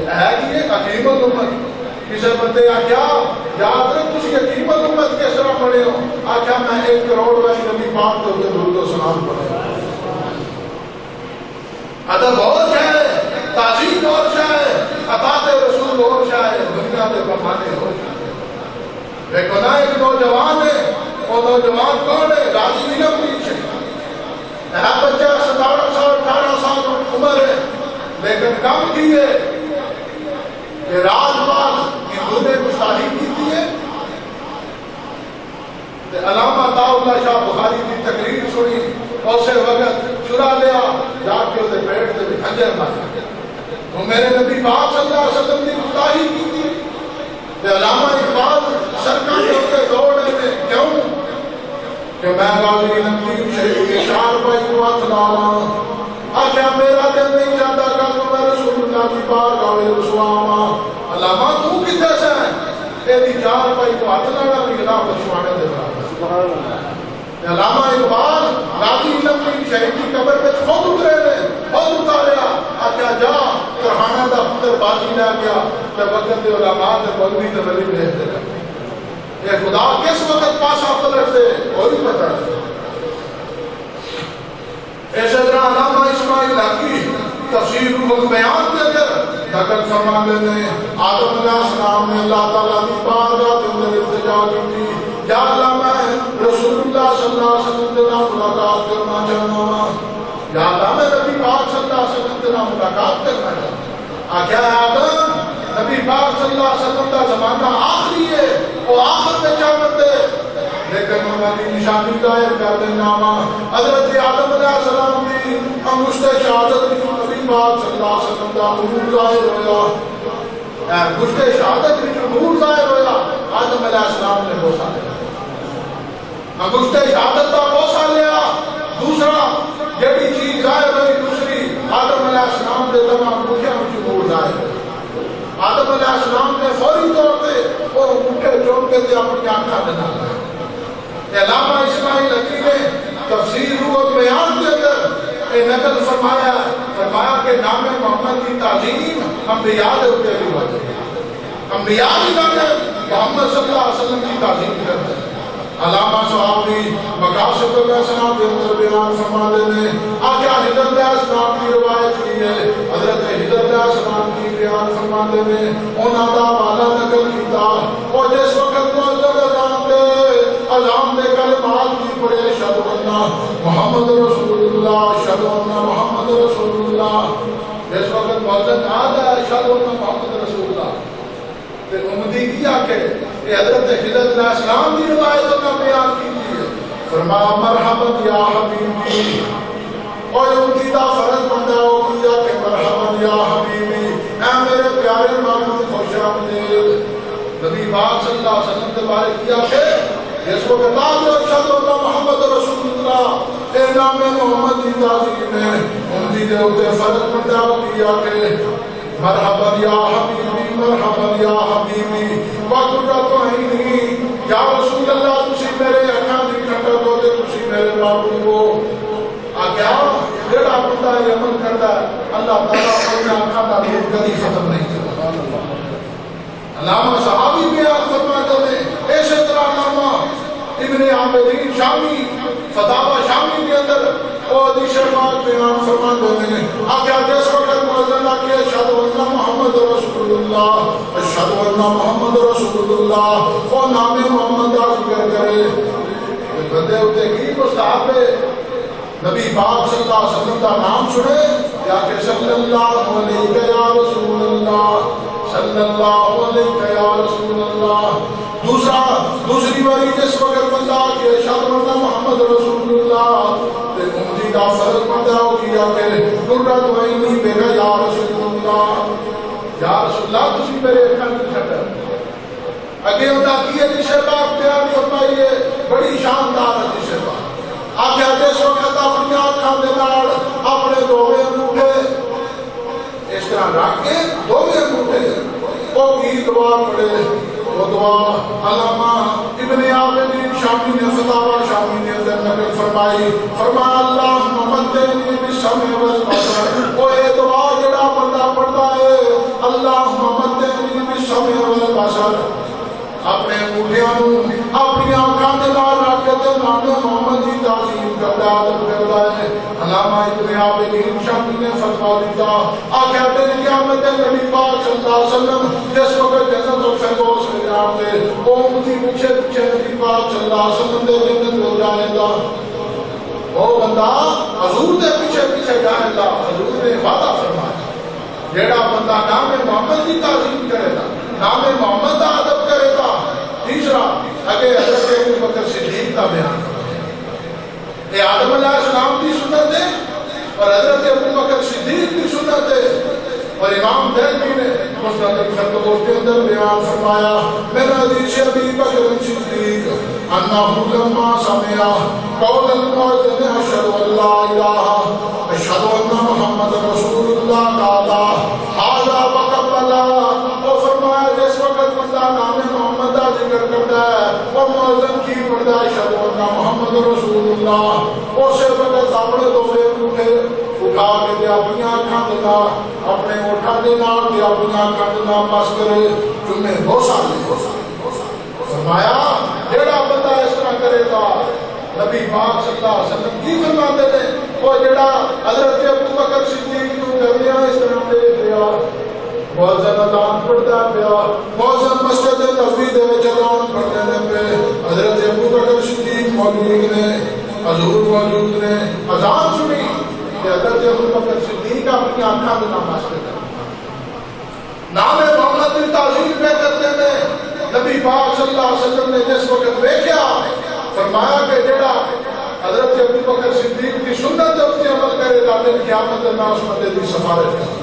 ہے کہ یہ حکیم الامت کسی بندے آکھیا یاد رکھ تسی حکیم الامت کس طرح پڑھے ہو آکھیا میں 1 کروڑ ویسے نبی پاک کے ہوتے درود و سلام پڑھے ادب اور ہے تعظیم اور ہے اطاعت رسول اور ہے دنیا کے پیمانے اور ہے ایک بنا ایک نوجوان ہے وہ نوجوان کون ہے راضی علم پیچھے ہے بچہ 17 سال 18 سال عمر ہے لیکن کم کیے کہ راج باغ ہندو نے گستاخی کی تھی ہے علامہ عطا اللہ شاہ بخاری کی تقریر سنی اور سے وقت چرا لیا جا کے اسے پیٹ سے خنجر مارا تو میرے نبی پاک صلی اللہ علیہ وسلم کی گستاخی کی تھی کہ علامہ اقبال سرکار کے اوپر دوڑ رہے تھے کیوں کہ میں غازی نبی شریف کے 4 بھائی کو ہاتھ لانا آکھیا میرا دل نہیں جاتا کہ میں رسول اللہ کی بار گاوے رسواما علامہ تو کتے سے ہیں تیری 4 بھائی کو ہاتھ لانا بھی خلاف رسوانے دے رہا علامہ اقبال غازی نبی شریف کی قبر میں خود اترے تھے خود اتاریا آکھیا جا کرہانہ دا پتر باجی لے گیا کہ وقت دے علماء دے مولوی تے ولی بھیج دے رہا یہ خدا کس وقت پاسا پلٹ دے کوئی پتہ نہیں ایسے طرح علامہ اسماعیل حقی تفسیر روح البیان کے اندر نقل فرما لیتے ہیں آدم علیہ السلام نے اللہ تعالیٰ کی بارگاہ کے اندر التجا کی تھی یا اللہ میں رسول اللہ صلی اللہ علیہ وسلم کے نام ملاقات کرنا چاہتا ہوں یا اللہ میں نبی پاک صلی اللہ علیہ وسلم کے نام ملاقات کرنا چاہتا ہوں آکھیا آدم نبی پاک صلی اللہ علیہ وسلم کا زمانہ آخری ہے وہ آخر میں چاہت ہے لیکن ہماری نشانی ظاہر کر دینا حضرت آدم علیہ السلام کی انگشت شہادت کی نبی پاک صلی اللہ علیہ وسلم کا نور ظاہر ہویا انگشت شہادت کی نور ظاہر ہویا آدم علیہ السلام نے بوسا لیا انگشت شہادت کا بوسا لیا دوسرا جڑی چیز ظاہر ہوئی دوسری آدم علیہ السلام نے تمام انگشتوں کی نور ظاہر ہوئی آدم علیہ السلام نے فوری طور پہ وہ انگوٹھے جوڑ کے دے اپنی آنکھاں دکھا لیا علامہ اسماعیل حقی نے تفسیر روح البیان کے اندر یہ نقل فرمایا کہ نام محمد کی تعظیم انبیاء کے اوپر بھی واجب ہے انبیاء کی نام محمد صلی اللہ علیہ وسلم کی تعظیم کرتے ہیں علامہ صحابی مقاصد الاسلام کے اندر بیان فرما دیتے ہیں آگے حضرت السلام کی روایت کی ہے حضرت حضر علیہ السلام کی بیان فرماتے ہیں انہاں دا والا نقل کیتا اور جس وقت مؤذن اذان دے کلمات کی پڑھے اشہد ان محمد رسول اللہ اشہد ان محمد رسول اللہ جس وقت مؤذن آتا ہے اشہد ان محمد رسول اللہ تے امتی کیا کہ حضرت حضر علیہ السلام کی روایت کا بیان کی ہے فرمایا مرحبا یا حبیبی اور امتی دا فرض بندہ ہو کیا کہ مرحبا یا حبیبی اے میرے پیارے محمد خوش آمدید نبی پاک صلی اللہ علیہ وسلم کے بارے کیا کہ جس کو کتاب اشہد ان محمد رسول اللہ اے نام محمد کی تعظیم ہے امتی دے ہوتے فرض بندہ ہو کیا کہ مرحبا یا حبیبی مرحبا یا حبیبی وقت عینی یا رسول اللہ تسی میرے اکھاں دی ٹھنڈک ہوتے تسی میرے محبوب ہو آگیا جڑا بندہ یہ عمل کرتا ہے اللہ تعالیٰ اپنے اکھاں دا نور کبھی ختم نہیں کرتا علامہ صحابی بیان فرماتے ہیں اسی طرح علامہ ابن عابدین شامی فتاوی شامی کے اندر اور حدیث پاک بیان فرماتے ہیں آگیا جس وقت مؤذن کہ اشہد ان محمد رسول اللہ اشہد ان محمد رسول اللہ اور نام محمد کا ذکر کرے بندے ہوتے کی مستحب ہے نبی پاک صلی اللہ علیہ وسلم کا نام سنے یا کہ صلی اللہ علیہ یا رسول اللہ صلی اللہ علیہ یا رسول اللہ دوسری باری جس وقت بندہ کہ اشہد ان محمد رسول اللہ تے امتی کا فرض بندہ ہو کیا کہ قرۃ عینی میرا یا رسول اللہ یا رسول اللہ تسی میرے اکھاں دی ٹھنڈک اگے ہوتا کی حدیث پاک بیان فرمائیے بڑی شاندار حدیث پاک آگے جس وقت اپنی آنکھاں دے نال اپنے دوویں انگوٹھے اس طرح رکھ کے دوویں انگوٹھے وہ کی دعا پڑھے وہ دعا علامہ ابن عابدین شامی نے فتاوی شامی نے اندر نقل فرمائی فرمایا اللہم مدنی بالسمع والبصر وہ یہ دعا جڑا بندہ پڑھتا ہے اللہم مدنی بالسمع والبصر اپنے انگوٹھیاں اپنی آنکھاں دے نال رکھ کے نام محمد کی تعظیم کرتا ہے علامہ ابن عابدین شامی نے فتوا دیتا آخر دن قیامت نبی پاک صلی اللہ علیہ وسلم جس وقت جنت الفردوس میں جاتے وہ امتی پیچھے پیچھے نبی پاک صلی اللہ علیہ وسلم دے جنت میں جائے گا وہ بندہ حضور دے پیچھے پیچھے جائے گا حضور نے وعدہ فرمایا جیڑا بندہ نام محمد کی تعظیم کرے گا نام محمد کا ادب کرے گا تیسرا اگے حضرت ابو بکر صدیق کا بیان یہ آدم علیہ السلام کی سنت ہے اور حضرت ابو بکر صدیق کی سنت ہے اور امام دہلوی نے مسند الفردوس کے اندر بیان فرمایا من حدیث ابی بکر صدیق انہ لما سمع قول المؤذن اشہد ان لا الہ اشہد ان محمد رسول اللہ قال ھذا وقبل اور فرمایا جس وقت بندہ نام محمد کا ذکر کرتا ہے اور مؤذن کی پڑھتا ہے اشہد ان محمد رسول اللہ اسے وقت اپنے دوسرے اٹھے اٹھا کے دے اپنی آنکھاں دینا اپنے اٹھا دینا دے اپنی آنکھاں دینا پاس کرے جمعے بوسا لے فرمایا جیڑا بندہ اس طرح کرے گا نبی پاک صلی اللہ علیہ وسلم کی فرماتے تھے وہ جیڑا حضرت ابو بکر صدیق کو کرنیا اس طرح دے دیا مؤذن اذان پڑھتا پیا مؤذن مسجد نبوی دے وچ اذان پڑھنے پہ حضرت ابو بکر صدیق موجود نے حضور موجود نے اذان سنی کہ حضرت ابو بکر صدیق اپنی آنکھاں میں نماز پڑھتا نام محمد کی تعظیم پہ کرتے میں نبی پاک صلی اللہ علیہ وسلم نے جس وقت دیکھا فرمایا کہ جڑا حضرت ابو بکر صدیق کی سنت پر عمل کرے گا دن قیامت میں اس بندے کی سفارش کرے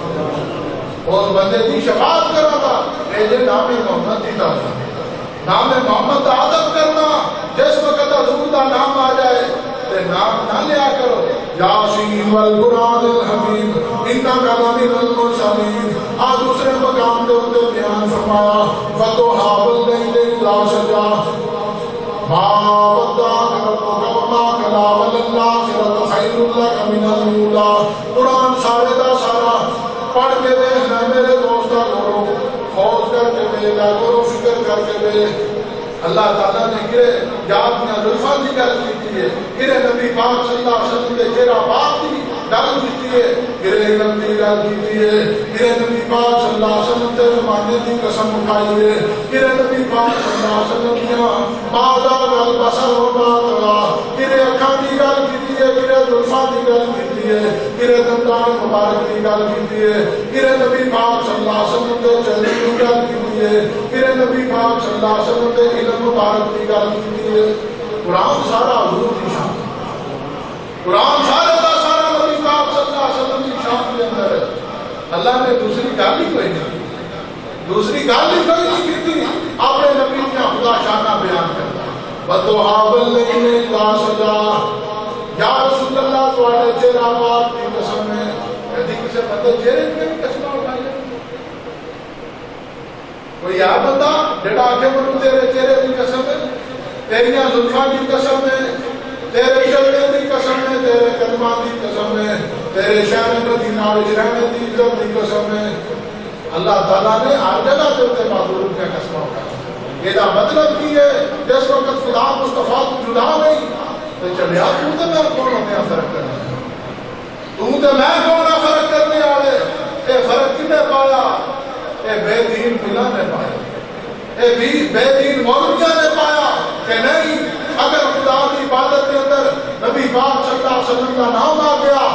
اس بندے کی شفاعت کرا گا یہ نام محمد کی تعظیم نام محمد کا ادب کرنا جس وقت حضور کا نام آ جائے تے نام نہ لیا کرو یاسین والقرآن الحکیم انک لمن المرسلین آ دوسرے مقام دے اوپر بیان فرمایا فتوحا واللیل اذا سجا ما ودعك ربك وما قلى وللآخرة خير لك من الأولى قرآن سارے دا سارا پڑھ کے دیکھنا میرے دوستا کرو خوف کر کے دیکھنا کرو فکر کر کے دیکھ اللہ تعالیٰ نے کرے یاد میں ظلفہ کی گل کی ہے کرے نبی پاک صلی اللہ علیہ وسلم نے کہا بات کی گل کی ہے گرے علم کی گل کی ہے گرے نبی پاک صلی اللہ علیہ وسلم کے زمانے کی قسم اٹھائی ہے گرے نبی پاک صلی اللہ علیہ وسلم کی ماذا گل بسر و باتوا گرے اکھاں کی گل کی ہے گرے زلفاں کی گل کی ہے گرے دندان مبارک کی گل کی ہے گرے نبی پاک صلی اللہ علیہ وسلم کے چہرے کی گل کی ہے گرے نبی پاک صلی اللہ علیہ وسلم کے علم مبارک کی گل کی ہے قرآن سارا حضور کی شان قرآن سارا کا سارا نبی پاک صلی اللہ علیہ وسلم کی شان کے اندر ہے اللہ نے دوسری گل ہی کوئی نہیں دوسری گل ہی کوئی نہیں کی تھی اپنے نبی کا خدا شانہ بیان کرتا بدوہا واللیل اذا سجا یا رسول اللہ تواڈے چہرہ پاک کی قسم ہے کدی کسی بندے چہرے کی قسم اٹھائی کوئی آ بندہ جڑا آگے منو تیرے چہرے کی قسم ہے تیریاں زلفاں کی قسم ہے تیرے چلنے کی قسم ہے تیرے قدماں کی قسم ہے تیرے شہر مدینہ وچ رہنے کی عزت کی قسم ہے اللہ تعالیٰ نے ہر جگہ کے اوپر معذور کا قسم اٹھایا یہ مطلب کی ہے جس وقت خدا مصطفیٰ کو جدا نہیں تو چلیا تو تے میں کون ہونے فرق کرنا تو تے میں کون فرق کرنے والے اے فرق کنے پایا اے بے دین بلا نے پایا اے بے دین مولویاں نے پایا کہ نہیں اگر خدا کی عبادت کے اندر نبی پاک صلی اللہ علیہ وسلم کا نام آ گیا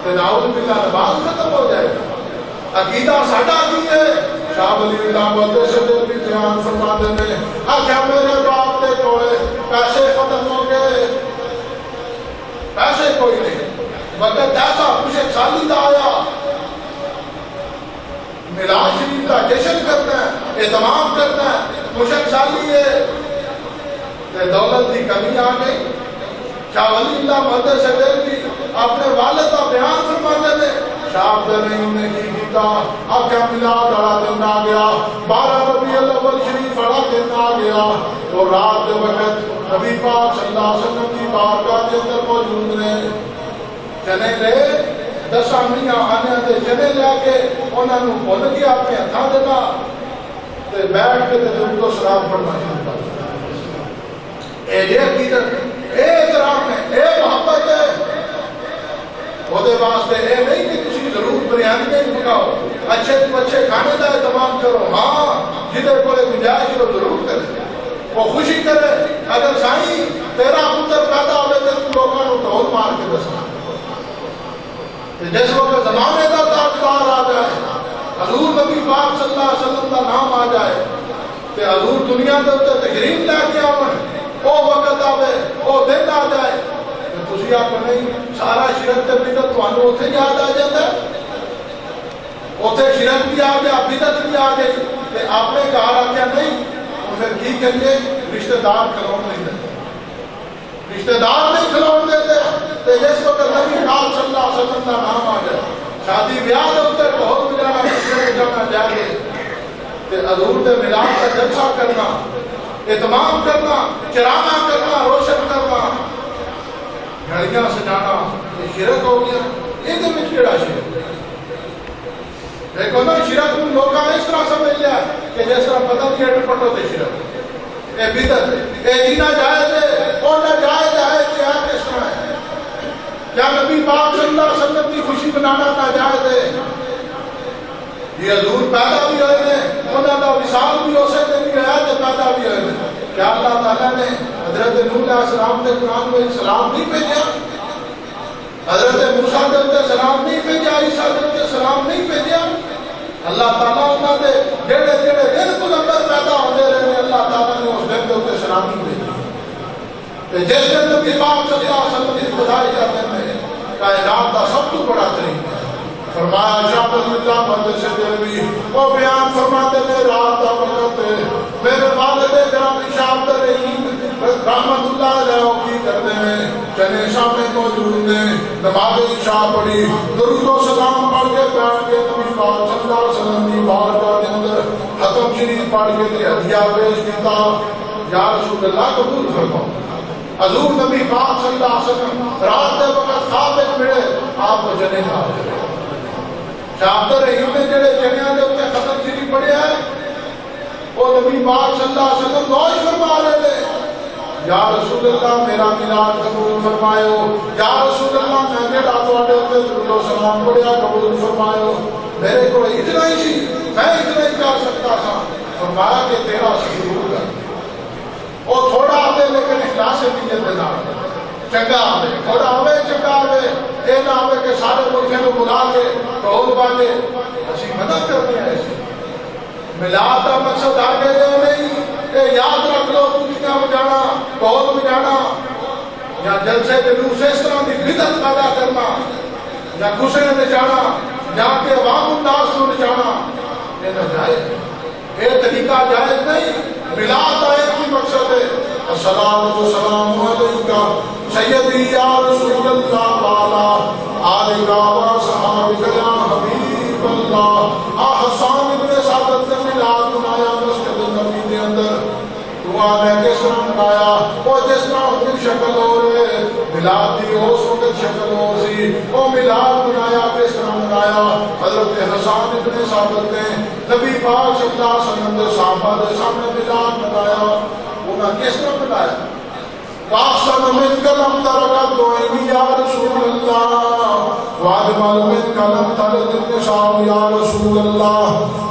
تو نعوذ باللہ نماز ختم ہو جائے گا عقیدہ ساڈا کی ہے شاہ ولی اللہ بندے سے بھی بیان فرماتے ہیں آخیا میرے باپ کے کولے پیسے ختم ہو گئے پیسے کوئی نہیں وقت ایسا خوش سالی کا آیا میلاد شریف کا جشن کرنا ہے اہتمام کرنا ہے خوشک سالی ہے دولت کی کمی آ گئی شاہ ولی اللہ مدد سے دل بھی اپنے والد کا بیان فرماتے ہیں شاہ عبدالرحیم نے کی کیتا آکھا میلاد والا دن آ گیا 12 ربیع الاول شریف والا دن آ گیا تو رات کے وقت نبی پاک صلی اللہ علیہ وسلم کی بارگاہ کے اندر موجود نے چنے لے 10 میاں آنے دے چنے لے کے انہوں نے بھول کے اپنے ہاتھاں دینا تے بیٹھ کے تے درود و سلام پڑھنا شروع کر دیا اے یہ عقیدت اے احترام ہے اے محبت ہے وہ دے واسطے اے نہیں کہ کسی ضرور بریانی نہیں پکاؤ اچھے اچھے کھانے کا اہتمام کرو ہاں جدے کولے گنجائش ہو ضرور کرے وہ خوشی کرے اگر سائیں تیرا پتر پیدا ہوئے تو لوگوں کو ڈھول مار کے دسنا جس وقت زمانے کا تاجدار آ جائے حضور نبی پاک صلی اللہ علیہ وسلم کا نام آ جائے تے حضور دنیا کے اوپر تشریف لے کے آون او وقت آوے او دن آ جائے تو تسی آپ نہیں سارا شرک تے بدعت تانوں اوتھے یاد آ جاتا ہے اوتھے شرک بھی آ گیا بدعت بھی آ گئی تے اپنے گھر آ کے نہیں پھر کی کریے رشتہ دار کھلون نہیں دیتے رشتہ دار نہیں کھلون دیتے تے جس وقت نبی پاک صلی اللہ علیہ وسلم کا نام آ جائے شادی بیاہ دے اوپر بہت بجانا کسی جانا جائے تے حضور دے میلاد کا جلسہ کرنا اہتمام کرنا چراغاں کرنا روشن کرنا گھڑیاں سجانا یہ شرک ہو گیا یہ تو مجھ کیڑا شرک دیکھو نا شرک لوگ اس طرح سمجھ لیا کہ جس طرح پتہ نہیں ہے پٹو تے شرک اے بدعت اے جینا جائز ہے اور نہ جائز ہے کیا کس طرح ہے کیا نبی پاک صلی اللہ علیہ وسلم کی خوشی منانا ناجائز ہے یہ حضور پیدا بھی ہوئے ہیں انہوں کا وصال بھی اسے دن بھی ہے تو پیدا بھی ہوئے ہیں کیا اللہ تعالیٰ نے حضرت نوح علیہ السلام کے قرآن میں سلام نہیں بھیجا حضرت موسیٰ علیہ السلام نہیں بھیجا عیسیٰ علیہ السلام نہیں بھیجا اللہ تعالیٰ انہوں نے جڑے جڑے دن کو نمبر پیدا ہوتے رہے اللہ تعالیٰ نے اس دن کے اوپر سلام نہیں بھیجا جس دن نبی پاک صلی اللہ علیہ وسلم کی بدائی جاتے ہیں کائنات کا سب تو بڑا ترین ہے فرمایا شاہ ولی اللہ مدد سے دلوی وہ بیان فرماتے ہیں رات کا وقت میرے والد گرامی شاہ عبدالرحیم رحمت اللہ علیہ کی کرنے میں چنے سامنے موجود ہیں نماز عشاء پڑھی درود و سلام پڑھ کے بیٹھ کے نبی پاک صلی اللہ علیہ وسلم کی بارگاہ کے اندر ختم شریف پڑھ کے ہدیہ پیش کیتا یا رسول اللہ قبول فرماؤ حضور نبی پاک صلی اللہ علیہ وسلم رات کے وقت خواب میں ملے آپ کو جنے کھا دے شاہ عبدالرحیم نے جڑے جنیاں دے اوپر ختم شریف پڑھیا ہے وہ نبی پاک صلی اللہ علیہ وسلم دعائیں فرما رہے تھے یا رسول اللہ میرا میلاد قبول فرمائے ہو یا رسول اللہ میں جڑا تواڈے اوپر و سلام پڑھیا قبول فرمایا میرے کو اتنا ہی سی میں اتنا ہی کر سکتا تھا فرمایا کہ تیرا شکر کر وہ تھوڑا آوے لیکن اخلاص نیت دے نال چنگا آوے تھوڑا آوے چنگا آوے یہ نہ آوے کہ سارے ملکوں کو بلا کے ڈھول باجے اسی منع کرتے ہیں ایسے میلاد کا مقصد آگے نہیں یہ یاد رکھ لو دنیا میں جانا ڈھول میں جانا یا جلسے جلوس اس طرح کی بدعت پیدا کرنا یا گسرے میں جانا یا کہ عوام الناس کو جانا یہ نہ جائز یہ طریقہ جائز نہیں میلاد کا ایک ہی مقصد ہے السلام علیکہ سیدی یا رسول اللہ والا آلہ و صحابہ یا حبیب اللہ حسان ابن ثابت نے میلاد منایا مسجد نبی کے اندر دعا نے کس طرح منایا وہ جس طرح ان کی شکل ہو رہے میلاد دی اس وقت شکل ہو سی وہ میلاد منایا کس طرح منایا حضرت حسان ابن ثابت نے نبی پاک صلی اللہ علیہ وسلم کے صحابہ کے سامنے میلاد منایا انہوں نے کس طرح منایا وَأَحْسَنَ مِنْكَ لَمْ تَرَكَتْ عَيْنِي يَا رَسُولَ اللَّهِ وَأَجْمَلُ مِنْكَ لَمْ تَلِدِ النِّسَاءُ يَا رَسُولَ اللَّهِ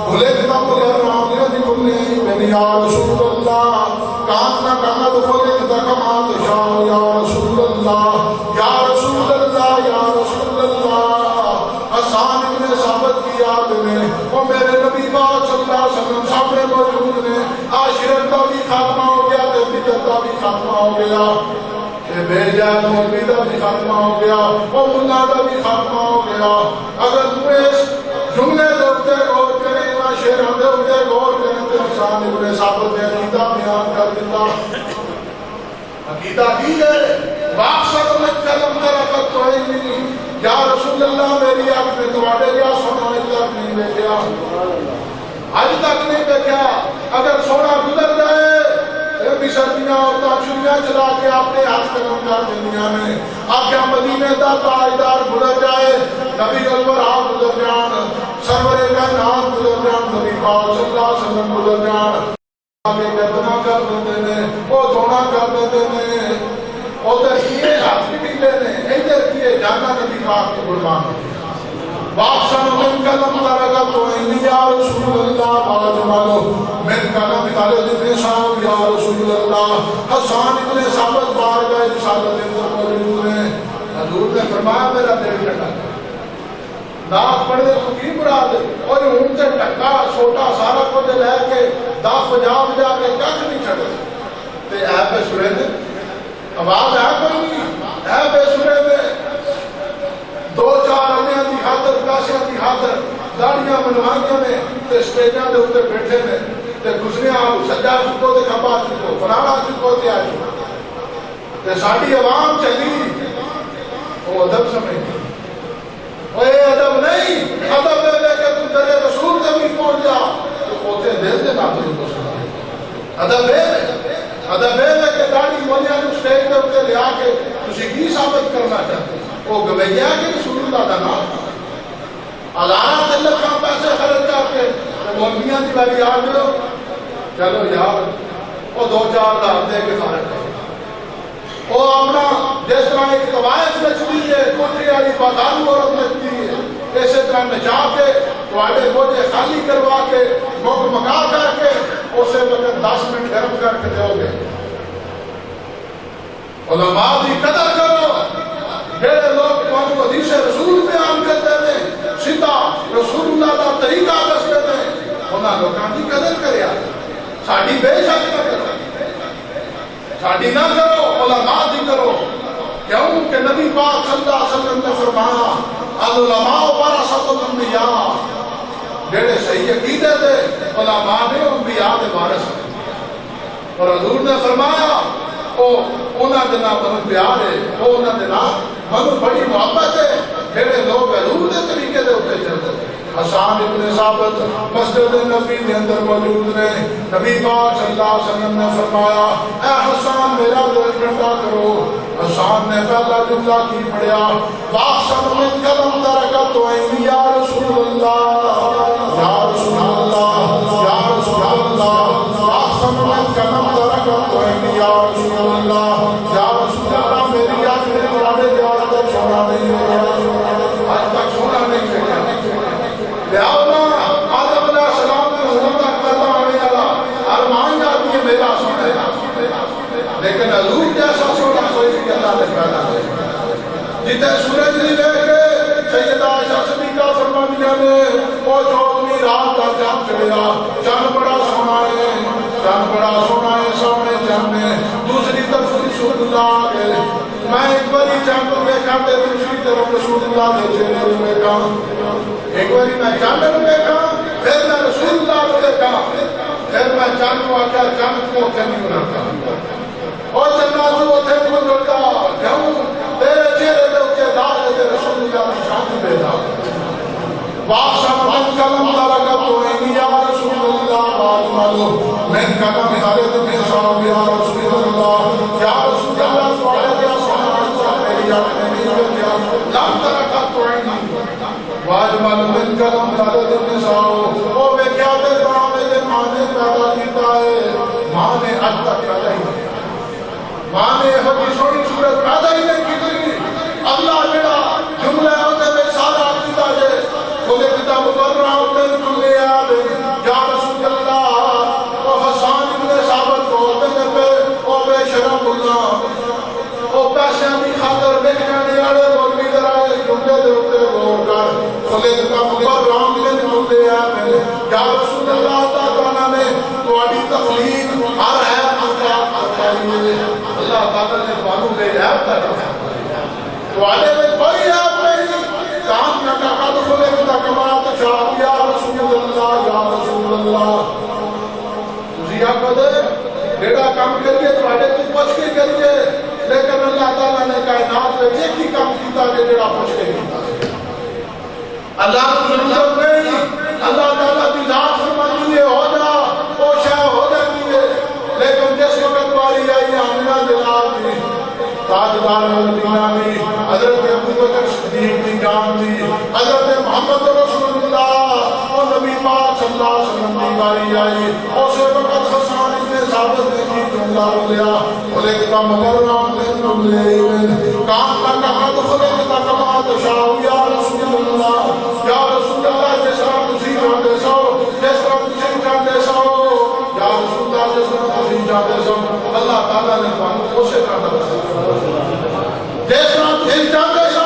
خُلِقْتَ مُبَرَّأً مِنْ كُلِّ عَيْبٍ يَا رَسُولَ اللَّهِ كَأَنَّكَ قَدْ خُلِقْتَ كَمَا تَشَاءُ يَا رَسُولَ اللَّهِ يَا رَسُولَ اللَّهِ يَا رَسُولَ اللَّهِ حسان ابن ثابت کی یاد میں وہ میرے نبی پاک صلی اللہ علیہ وسلم سامنے موجود ہیں عاشرت کا بھی خاتمہ ہو گیا بدعت کا بھی خاتمہ ہو گیا یہ بے جان مولوی کا بھی خاتمہ ہو گیا اور ملا کا بھی خاتمہ ہو گیا اگر تم اس جملے دوتے غور کریں نہ شیروں دوتے غور کریں تو حسان ابن ثابت نے عقیدہ بیان کر دیتا عقیدہ کی ہے واقصد میں قلم ترکت تو ہے نہیں یا رسول اللہ میری آپ نے تمہارے لیا سونا آج تک نہیں دیکھا آج تک نہیں دیکھا اگر سونا گزر جائے بھی سردیاں ہوتا چھڑیاں چلا کے آپ نے ہاتھ قدم کر دنیا میں آگیا مدینے دا تاجدار گزر جائے نبی الور آپ گزر جان سرور کائنات گزر جان نبی پاک صلی اللہ علیہ وسلم گزر جان آگے گردنا کر دیتے ہیں وہ دھونا کر دیتے ہیں ادھر یہ ہاتھ بھی نکلے نے ادھر کیے جانا نبی پاک کو قربان واقسم من کلم ترکت عینی یا رسول اللہ باجمالو من کلم ترکت ابن صاحب یا رسول اللہ حسان ابن ثابت بارگاہ رسالت اندر موجود ہیں حضور نے فرمایا میرا دل ٹکا ناک پڑھنے کو کی مراد اور ان سے ٹکا چھوٹا سارا کچھ لے کے دف بجا بجا کے کچھ نہیں چھڑے تے اے پہ سورے دے آواز ہے کوئی نہیں اے بے سورے میں دو چار انیاں دی خاطر کاسیاں دی خاطر داڑیاں منوائیاں نے تے سٹیجاں دے اوپر بیٹھے نے تے گزریاں سجا چکو تے کھپا چکو فلانا چکو تے آ چکو تے ساڈی عوام چلی وہ ادب سمجھ وہ یہ ادب نہیں ادب لے لے کے تم درے رسول تے بھی پہنچ جا تو پوتے دل دے نہ تجھ کو سنا ادب ہے کہ داڑھی مولیاں کو سٹیج دے اوپر لے آ کے تسی کی ثابت کرنا چاہتے وہ گویا کہ رسول اللہ دا نام ہزارہ دل کا پیسے خرچ کر کے مولویاں دی باری آ گئے چلو یار وہ دو چار ہزار دے کے خرچ کر وہ اپنا جس طرح ایک قواعد نچتی ہے کوٹری والی بازارو عورت نچتی ہے اسی طرح نچا کے تھوڑے بوجھے خالی کروا کے مک مکا کر کے اسے وقت 10 منٹ گرم کر کے دو گے علماء کی قدر کرو جڑے لوگ تمہیں کو حدیث رسول بیان کرتے ہیں سیدھا رسول اللہ کا طریقہ دستے ہیں انہاں لوگوں کی قدر کریا ساڈی بے شک نہ کرو ساڈی نہ کرو علماء دی کرو کیوں کہ نبی پاک صلی اللہ علیہ وسلم نے فرمایا العلماء ورثۃ الانبیاء جڑے صحیح عقیدے دے علماء نے انبیاء دے وارث اور حضور نے فرمایا او انہاں دے نام منو پیار ہے او انہاں دے نام منو بڑی محبت ہے جڑے لوگ حضور دے طریقے دے اوپر چلتے ہیں حسان ابن ثابت مسجد نبی کے اندر موجود نے نبی پاک صلی اللہ علیہ وسلم نے فرمایا اے حسان میرا دل ٹھنڈا کرو حسان نے پہلا جملہ کی پڑھیا واقسم من کلم ترکت عینی یا رسول اللہ یا رسول اللہ یا رسول اللہ واقسم من کلم ترکت عینی یا رسول اللہ یا رسول اللہ میری آنکھ نے تمہارے جواب تک چھوڑا نہیں ہے آج تک حضور جیسا سونا کوئی بھی اللہ نے پیدا نہیں. جتنے سورج نہیں لے کے سیدہ عائشہ صدیقہ فرماندیاں نے وہ 14ویں رات کا چاند چڑھیا, چاند بڑا سونا ہے, چاند بڑا سونا ہے, سامنے چاند ہے, دوسری طرف رسول اللہ آ گئے. میں ایک باری چاند کو دیکھا تے دوسری طرف رسول اللہ نے چہرے کو دیکھا. ایک باری میں چاند کو دیکھا, پھر میں رسول اللہ کو دیکھا, پھر میں چاند کو آکھا چاند کو اتنے نہیں بناتا اور چندہ تو اتنے کو لڑتا کیوں تیرے چہرے دے اتے داغ دے رسول اللہ کی شان پیدا. وَاقْسَمَ مَنْ كَلَمْ تَرَكَتْ وَإِنْ يَا رَسُولَ اللَّهِ وَعَلْمَلُ مَنْ كَلَمْ تَرَكَتْ مِنْ صَحَابِ يَا رَسُولَ اللَّهِ يَا رَسُولَ اللَّهِ سُوَالَتْ يَا صَحَابِ میری آنکھیں نہیں بچیا لَمْ تَرَكَتْ وَعِنِي وَعَلْمَلُ مَنْ كَلَمْ تَرَكَتْ مِنْ صَحَابِ وہ میں کیا دے رہا میں نے ماں نے پیدا کیتا ہے, ماں نے آج تک پیدا ہی نہیں, ماں نے ہوتی سوڑی صورت پیدا ہی نہیں کی تھی. اللہ جڑا جملہ ہوتے میں سارا عقیدہ ہے کھلے کتاب مقررہ ہوتے ہیں جملے آب یا رسول اللہ وہ حسان ابن ثابت کو ہوتے ہیں پہ وہ بے شرم اللہ وہ پیسے بھی خاطر دیکھ جانے والے مولوی ذرائے جملے دے ہوتے غور کر کھلے کتاب مقررہ ہوتے ہیں جملے آب یا رسول اللہ تعالیٰ نے تواڈی تخلیق ہر ہے اللہ تعالیٰ نے توانوں بے عیب پیدا ہے توالے میں کوئی عیب نہیں. کام نہ کہا تو کھلے کتا کمات شاہ یا رسول اللہ یا رسول اللہ تجھے آقا دے بیڑا کام کریے توالے تو پچھ کے کریے, لیکن اللہ تعالیٰ نے کائنات میں ایک ہی کام کیتا کہ بیڑا پچھ کے کیتا. اللہ کو ضرورت نہیں, اللہ تعالیٰ کی ذات فرمانی ہے ہو جا وہ شاہ ہو جاتی ہے, لیکن جس وقت باری آئی آمنہ دلال کی تاجدار مدینہ بھی حضرت ابو بکر صدیق کی جان دی, حضرت محمد رسول اللہ اور نبی پاک صلی اللہ علیہ وسلم کی باری آئی اسے وقت حسان ابن ثابت نے کی جملہ بولیا کھلے کتا مقرران دن جملے کام نہ کہا تو کھلے کتا کمات شاہ یا رسول اللہ یا رسول اللہ جس طرح تسی جاندے سو, جس طرح تسی جاندے سو یا رسول اللہ جس طرح تسی جاندے سو. اللہ تعالیٰ نے توانوں کوشے کرنا جس طرح تسی جاندے سو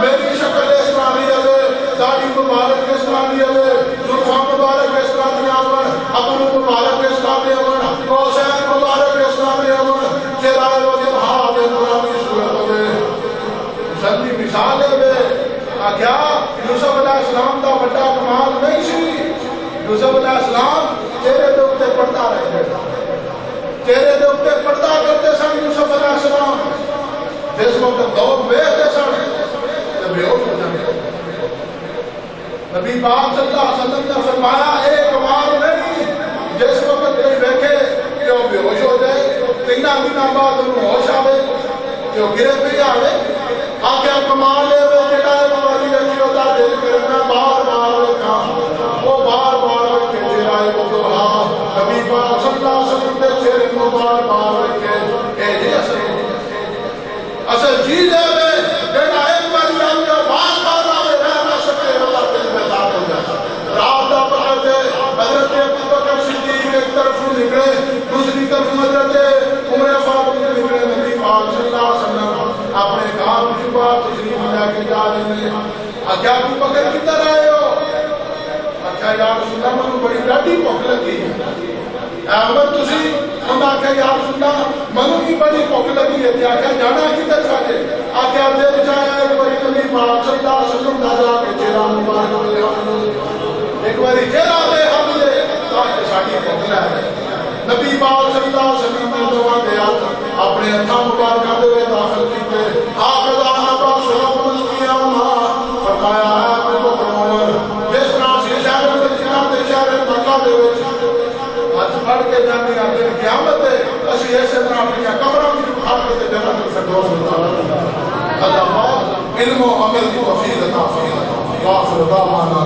میری شکل اس طرح نہیں ہے, داڑھی مبارک اس طرح نہیں ہے, زلفاں مبارک اس طرح نہیں آمن, ابرو مبارک اس طرح نہیں آمن, حسین مبارک اس طرح نہیں آمن, چہرہ وجہ ہاں بے نورانی صورت ہوئے سنی مثال ہے. کیا یوسف علیہ السلام دا بڑا کمال نہیں سی, یوسف علیہ السلام چہرے دے اوپر پردہ رہے, چہرے دے اوپر پردہ کرتے سن یوسف علیہ السلام, جس وقت لوگ بیٹھتے سن تے بے ہوش ہو جاتے. نبی پاک صلی اللہ علیہ وسلم نے فرمایا ایک کمال نہیں جس وقت کوئی بیٹھے کہ وہ بے ہوش ہو جائے, 3 دن بعد انہوں ہوش آوے کہ وہ گرے پہ آوے. آگے کمال ہے وہ جڑا ہے ہماری رکھی ہوتا دل کرنا بار بار رکھا وہ بار بار رکھے جڑا ہے وہ دوہا نبی پاک صلی اللہ علیہ وسلم نے چہرے کو بار بار رکھے. اے جی اصل چیز ہے جڑا ایک بار آگے بار بار آوے رہ نہ سکے اللہ دل میں دار ہو جائے. رات دا پکڑ دے حضرت ابو بکر صدیق ایک طرف نکلے, دوسری طرف حضرت عمر فاروق نکلے. نبی پاک صلی اللہ علیہ وسلم اپنے کام شبہ تشریف لے کے جا رہے ہیں. کیا ابو بکر کدھر آئے ہو؟ اچھا یا رسول اللہ مجھے بڑی ڈاڈی بھوک لگی ہے. احمد تسی ہم آکھا یا رسول اللہ مجھے کی بڑی بھوک لگی ہے. آکھا جانا کدھر ساجے؟ آکھا دل جایا ایک باری نبی پاک صلی اللہ علیہ وسلم دا جا کے چہرہ مبارک لے ایک باری چہرہ لے ہم لے تاکہ ساڈی بھوک لے. نبی پاک صلی اللہ علیہ وسلم نے دعا دیا اپنے ہتھاں مبارکاں دے وچ داخل کیتے. حافظ عباس رحمۃ اللہ فرمایا ہے ابو بکر عمر جس طرح سے شہر مدینہ تے شہر مکہ دے وچ ہاتھ پھڑ کے جانے آتے قیامت ہے اسی ایسے طرح اپنی قبراں وچ اٹھا کے جنت الفردوس میں اللہ علم و عمل کی توفیق عطا فرمائے. آخر دعوانا